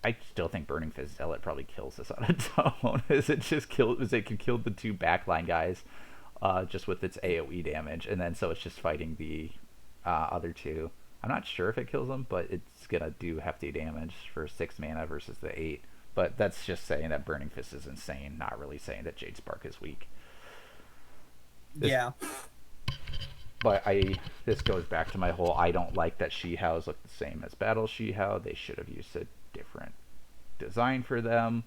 I still think Burning Fist Zealot probably kills this on its own. It can kill the 2 backline guys just with its AoE damage, and then so it's just fighting the other 2. I'm not sure if it kills them, but it's gonna do hefty damage for 6 mana versus the 8. But that's just saying that Burning Fist is insane, not really saying that Jade Spark is weak. Yeah. But this goes back to my whole I don't like that Shihaos look the same as Battle Shihao. They should have used a different design for them.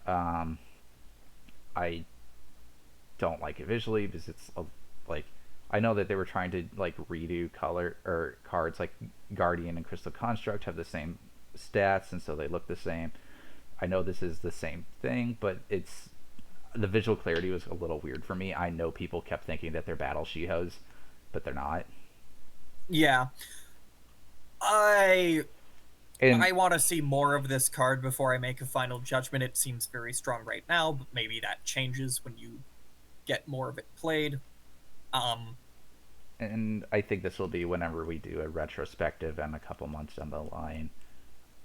Um, I don't like it visually because it's like I know that they were trying to like redo color or cards like Guardian and Crystal Construct have the same stats and so they look the same. I know this is the same thing, but it's the visual clarity was a little weird for me. I know people kept thinking that they're Battle Shihos, but they're not. Yeah. I And want to see more of this card before I make a final judgment. It seems very strong right now, but maybe that changes when you get more of it played. and I think this will be whenever we do a retrospective and a couple months down the line.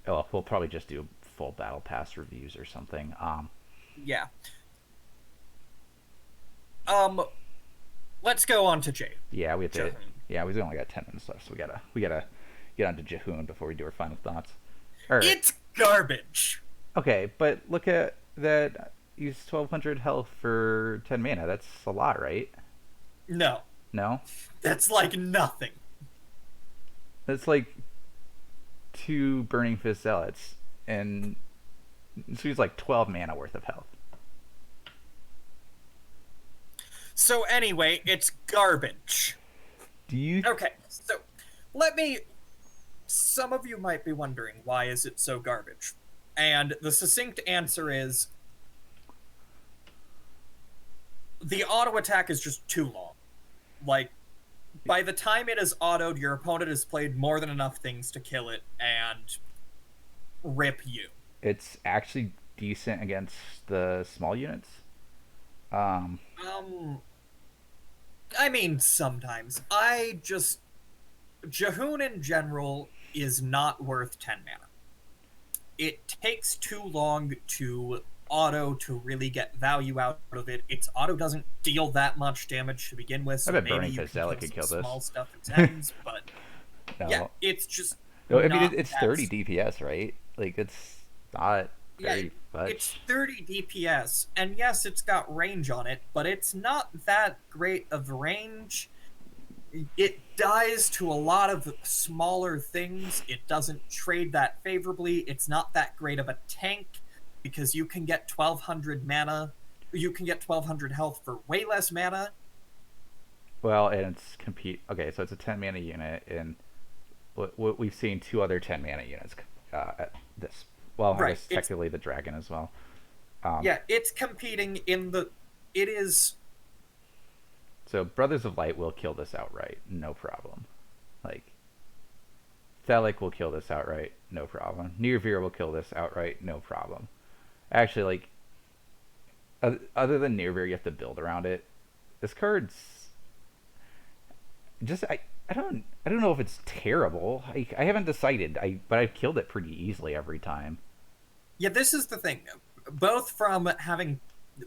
Well, we'll probably just do full Battle Pass reviews or something. Yeah. Let's go on to Jay. Yeah, we have to. Jahoon. Yeah, we've only got 10 minutes left, so we gotta get on to Jahoon before we do our final thoughts. All right. It's garbage. Okay, but look at that. Use 1,200 health for 10 mana. That's a lot, right? No. No, That's like nothing. that's like 2 Burning Fist Zealots, and so he's like 12 mana worth of health. So anyway, it's garbage. Do you? Okay, so some of you might be wondering, why is it so garbage? And the succinct answer is the auto attack is just too long. Like, by the time it is autoed, your opponent has played more than enough things to kill it and rip you. It's actually decent against the small units. I mean, sometimes. Jahoon in general is not worth 10 mana. It takes too long to auto to really get value out of it. Its auto doesn't deal that much damage to begin with, so I bet maybe Burning you Fist can Zealot kill could some kill this. small stuff its ends, but No. yeah, it's just No, I mean not it's that 30 DPS, right? Like it's not very much. It's 30 DPS, and yes, it's got range on it, but it's not that great of range. It dies to a lot of smaller things. It doesn't trade that favorably. It's not that great of a tank because you can get 1,200 mana. You can get 1,200 health for way less mana. Well, and it's Okay, so it's a 10 mana unit, and what we've seen 2 other 10 mana units at this. Well, I guess technically the dragon as well. Yeah, it's competing in the. It is. So Brothers of Light will kill this outright, no problem. Like Thelic will kill this outright, no problem. Nirvir will kill this outright, no problem. Actually, like other than Nirvir, you have to build around it. This card's just I don't know if it's terrible. I haven't decided. But I've killed it pretty easily every time. Yeah, this is the thing. Both from having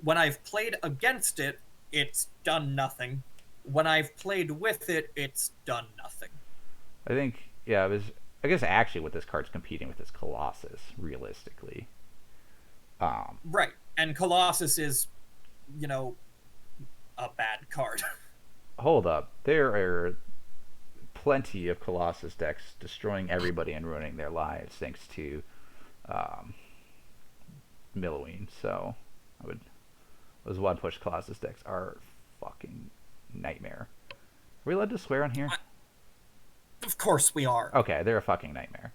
when I've played against it, it's done nothing. When I've played with it, it's done nothing. I think I guess actually what this card's competing with is Colossus, realistically. Right. And Colossus is, a bad card. Hold up. There are plenty of Colossus decks destroying everybody and ruining their lives thanks to Milloween. So those one push Colossus decks are fucking nightmare. Are we allowed to swear on here? Of course we are. Okay, they're a fucking nightmare.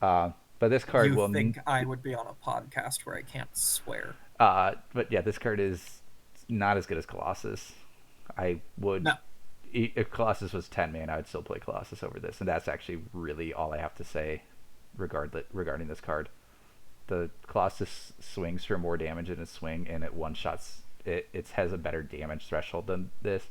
But this card will. You think I would be on a podcast where I can't swear? But yeah, this card is not as good as Colossus. I would. No. If Colossus was 10 mana, I'd still play Colossus over this, and that's actually really all I have to say regarding this card. The Colossus swings for more damage in its swing, and it one-shots. It has a better damage threshold than this.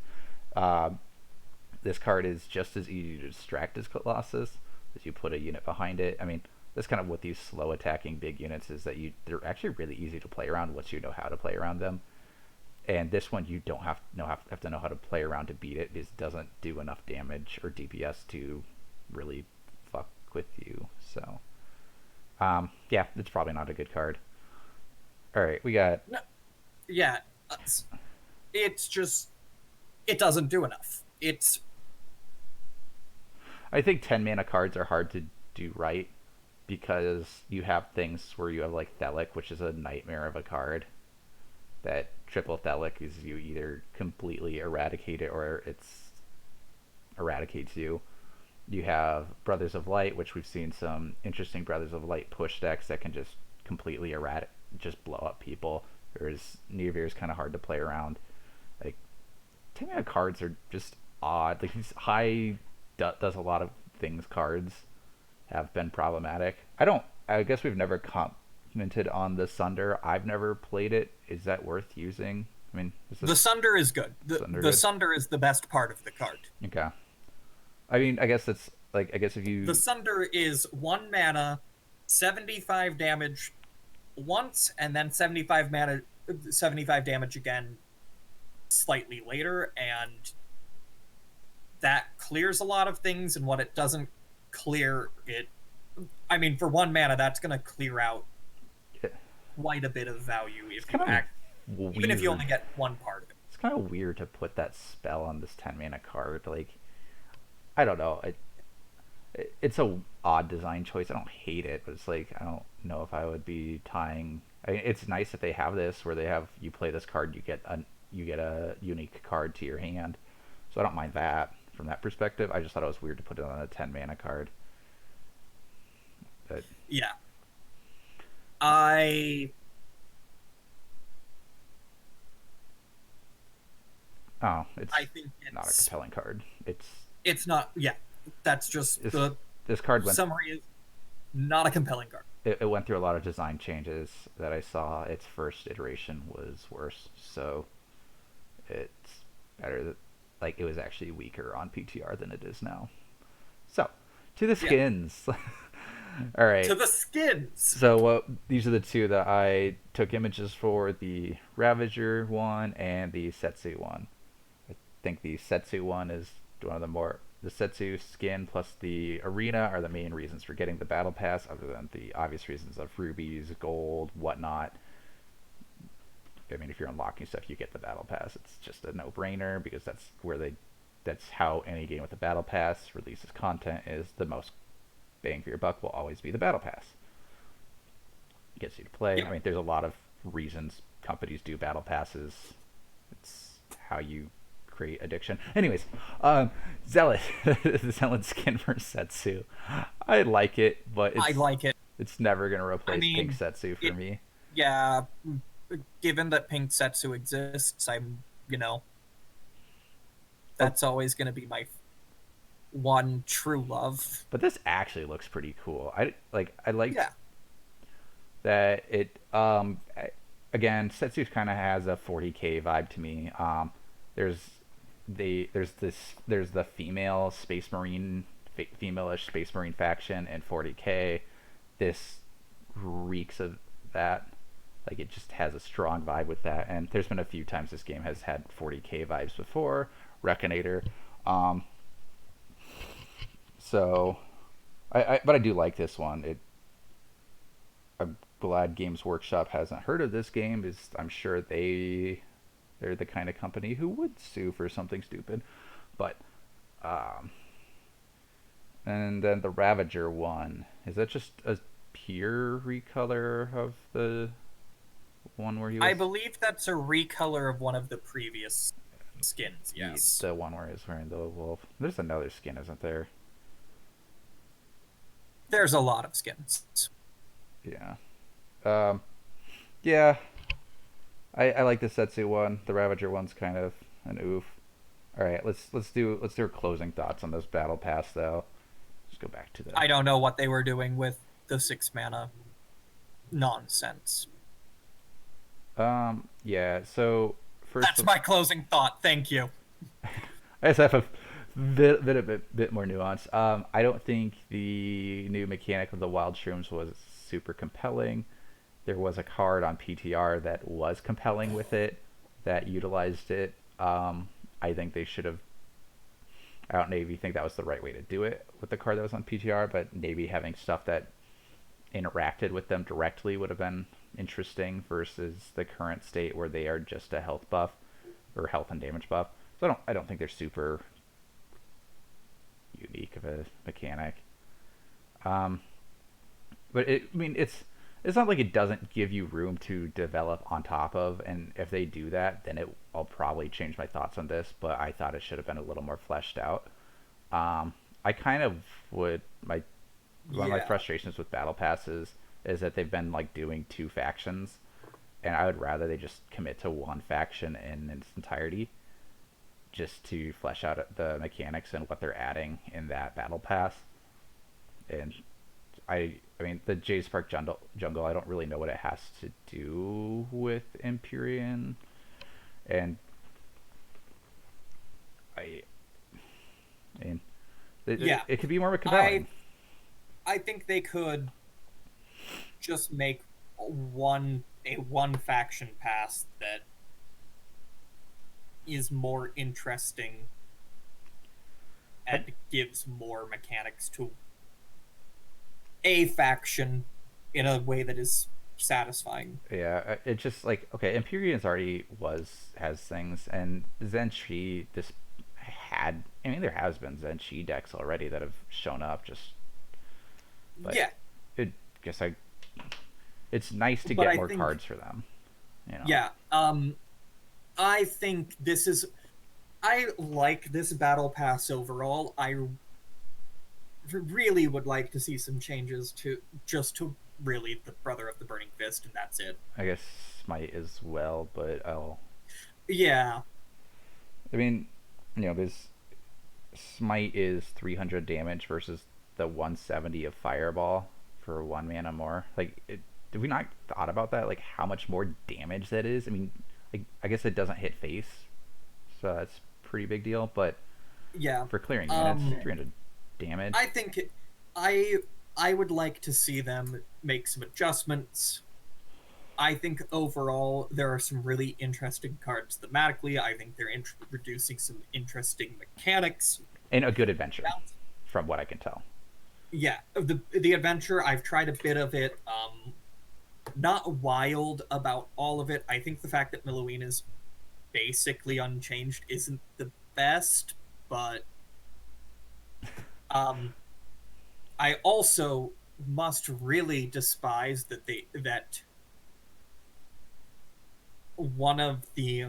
This card is just as easy to distract as Colossus, as you put a unit behind it. I mean, that's kind of what these slow attacking big units is, that they're actually really easy to play around once you know how to play around them. And this one you don't have to know how to play around to beat it, because it doesn't do enough damage or DPS to really fuck with you. So, yeah, it's probably not a good card. All right, we got. No. Yeah, it's just it doesn't do enough. it's I think 10 mana cards are hard to do right because you have things where you have like Thelic, which is a nightmare of a card. That triple Thelic is you either completely eradicate it or it's eradicates you. You have Brothers of Light, which we've seen some interesting Brothers of Light push decks that can just completely just blow up people. Whereas Neoveer is kind of hard to play around. Like, 10 mana cards are just odd. Like, these high does a lot of things cards have been problematic. I guess we've never commented on the Sunder. I've never played it. Is that worth using? I mean, the Sunder is good. The Sunder is the best part of the card. Okay. I mean, I guess that's like, I guess if you. The Sunder is 1 mana, 75 damage once, and then 75 damage again slightly later, and that clears a lot of things, and what it doesn't clear, I mean, for 1 mana, that's going to clear out quite a bit of value even if you only get one part of it. It's kind of weird to put that spell on this 10 mana card. Like, I don't know. It's a odd design choice. I don't hate it, but it's like, I don't know if I would be tying. I mean, it's nice that they have this where you play this card, you get a unique card to your hand. So I don't mind that from that perspective. I just thought it was weird to put it on a 10 mana card. But yeah. I think it's not a compelling card. It's not. Yeah, that's just this card summary is not a compelling card. It went through a lot of design changes that I saw. Its first iteration was worse, so it's better. Like, it was actually weaker on PTR than it is now. So, to the skins. Yeah. All right. To the skins. So these are the two that I took images for: the Ravager one and the Setsu one. I think the Setsu one is one of the Setsu skin plus the arena are the main reasons for getting the battle pass, other than the obvious reasons of rubies, gold, whatnot. I mean, if you're unlocking stuff, you get the battle pass. It's just a no-brainer because that's how any game with a battle pass releases content. Is the most bang for your buck will always be the battle pass. It gets you to play. Yeah. I mean, there's a lot of reasons companies do battle passes. It's how you create addiction. Anyways, Zealot, the Zealot skin for Setsu. I like it, but I like it. It's never gonna replace Pink Setsu for me. Yeah, given that Pink Setsu exists, that's always gonna be my one true love. But this actually looks pretty cool. I like that it again, Setsu kind of has a 40k vibe to me. There's the female space marine female-ish space marine faction in 40k. This reeks of that. Like, it just has a strong vibe with that, and there's been a few times this game has had 40k vibes before. Reconator. So, but I do like this one. I'm glad Games Workshop hasn't heard of this game. I'm sure they're the kind of company who would sue for something stupid. But, and then the Ravager one, is that just a pure recolor of the one where he was? I believe that's a recolor of one of the previous skins. Yes, the one where he's wearing the wolf. There's another skin, isn't there? There's a lot of skins. Yeah. Yeah. I like the Setsu one. The Ravager one's kind of an oof. All right, let's do our closing thoughts on this battle pass, though. Let's go back to the. I don't know what they were doing with the 6 mana nonsense. Yeah. So first. That's my closing thought. Thank you. I just have a bit more nuance. I don't think the new mechanic of the wild shrooms was super compelling. There was a card on PTR that was compelling with it, that utilized it. I think they should have. I don't maybe think that was the right way to do it with the card that was on PTR, but maybe having stuff that interacted with them directly would have been interesting versus the current state where they are just a health buff or health and damage buff. So I don't think they're super unique of a mechanic. Um, but it's not like it doesn't give you room to develop on top of. And if they do that, then I'll probably change my thoughts on this. But I thought it should have been a little more fleshed out. I kind of would my one of my Yeah. frustrations with battle passes is that they've been like doing two factions, and I would rather they just commit to one faction in its entirety, just to flesh out the mechanics and what they're adding in that battle pass. And I mean the J Spark jungle I don't really know what it has to do with Empyrean, and I, I mean Yeah. it could be more compelling. I think they could just make one faction pass that is more interesting and gives more mechanics to a faction in a way that is satisfying. Yeah, it's just like okay, Empyrean's already has things, and Zenshi this had. I mean, there has been Zenshi decks already that have shown up. Just but Yeah, it guess I. It's nice to but get I more think cards for them. You know. yeah, I think this is. I like this battle pass overall. I really would like to see some changes to just to really the Brother of the Burning Fist, and that's it. I guess Smite as well, but I'll. Yeah, I mean, there's Smite is 300 damage versus the 170 of Fireball for 1 mana more. Like, did we not thought about that? Like, how much more damage that is? I mean, I guess it doesn't hit face, so that's a pretty big deal. But yeah. for clearing units, 300 damage. I think I would like to see them make some adjustments. I think overall there are some really interesting cards thematically. I think they're introducing some interesting mechanics. And a good adventure, from what I can tell. Yeah, the adventure I've tried a bit of it. Not wild about all of it. I think the fact that Milloween is basically unchanged isn't the best, but I also must really despise that one of the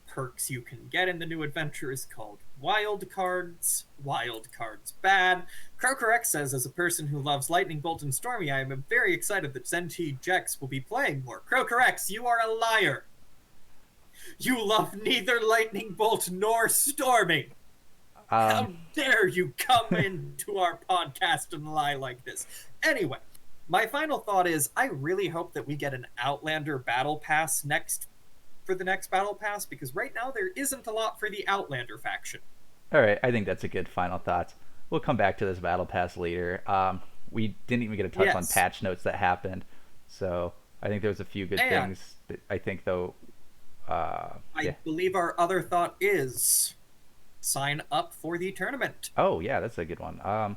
perks you can get in the new adventure is called wild cards. Wild cards bad. Crocorex says, as a person who loves Lightning Bolt and Stormy, I am very excited that Zenshi Jex will be playing more. Crocorex, you are a liar. You love neither Lightning Bolt nor Stormy. How dare you come into our podcast and lie like this? Anyway, my final thought is I really hope that we get an Outlander Battle Pass for the next Battle Pass, because right now there isn't a lot for the Outlander faction. All right, I think that's a good final thought. We'll come back to this battle pass later. We didn't even get a touch on patch notes that happened, so I think there's a few good things. That I think though. I believe our other thought is sign up for the tournament. Oh yeah, that's a good one.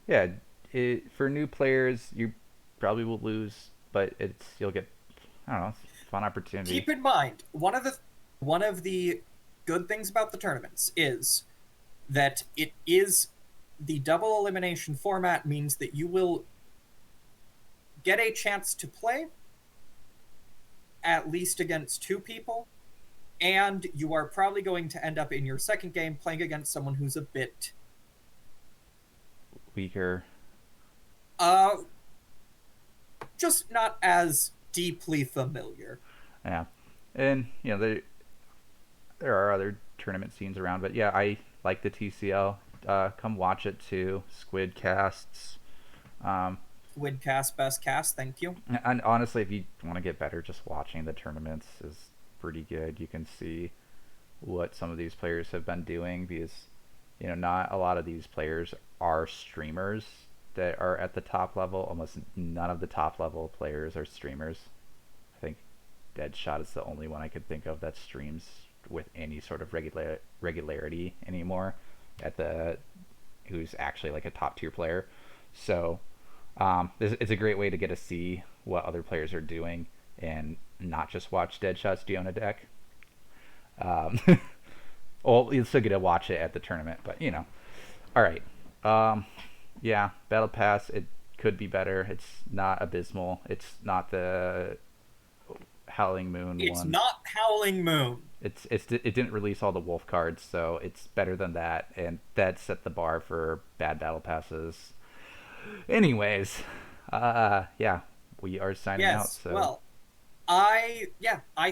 For new players, you probably will lose, but you'll get I don't know, fun opportunity. Keep in mind, one of the good things about the tournaments is that it is the double elimination format, means that you will get a chance to play at least against two people, and you are probably going to end up in your second game playing against someone who's a bit weaker. Just not as deeply familiar. Yeah. And there are other tournament scenes around, but yeah, I like the TCL. Come watch it too. Squid casts. Squid cast, best cast, thank you. And honestly, if you want to get better, just watching the tournaments is pretty good. You can see what some of these players have been doing, because not a lot of these players are streamers that are at the top level. Almost none of the top level players are streamers. I think Deadshot is the only one I could think of that streams with any sort of regularity anymore who's actually like a top tier player. So it's a great way to get to see what other players are doing and not just watch Deadshot's Diona deck. Well, you'll still get to watch it at the tournament, but all right. Um, yeah, Battle Pass. It could be better. It's not abysmal. It's not the Howling Moon It's one. not Howling Moon. It didn't release all the wolf cards, so it's better than that, and that set the bar for bad battle passes. Anyways, yeah, we are signing out. Yes, So well, I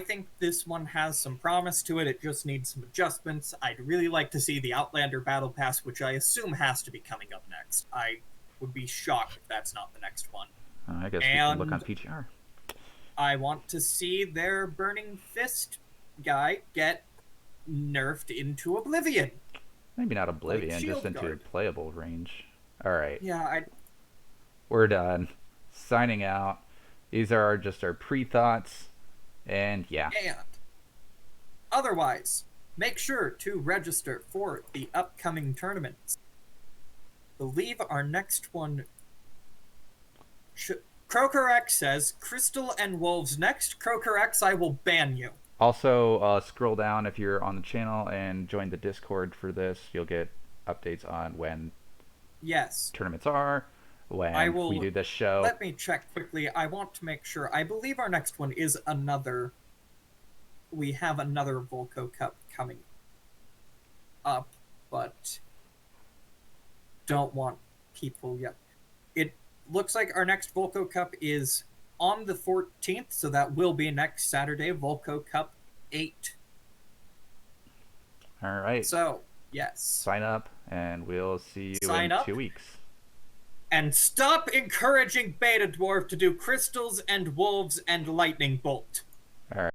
think this one has some promise to it. It just needs some adjustments. I'd really like to see the Outlander Battle Pass, which I assume has to be coming up next. I would be shocked if that's not the next one. I guess we can look on And PTR. I want to see their Burning Fist guy get nerfed into Oblivion. Maybe not Like Oblivion, just Shield into Guard. playable range. All right, Yeah, I we're done. Signing out. These are just our pre-thoughts, and yeah. and otherwise, make sure to register for the upcoming tournaments. Believe our next one. Croker X says, Crystal and Wolves next. Croker X, I will ban you. Also, scroll down if you're on the channel and join the Discord for this. You'll get updates on when Yes. tournaments are, when I will. we do this show. Let me check quickly. I want to make sure. I believe our next one is another. We have another Volco Cup coming up, but don't want people yet. It looks like our next Volco Cup is on the 14th, so that will be next Saturday, Volco Cup 8. All right. So, yes. Sign up, and we'll see you Sign in up. 2 weeks. And stop encouraging Beta Dwarf to do crystals and wolves and lightning bolt. All right.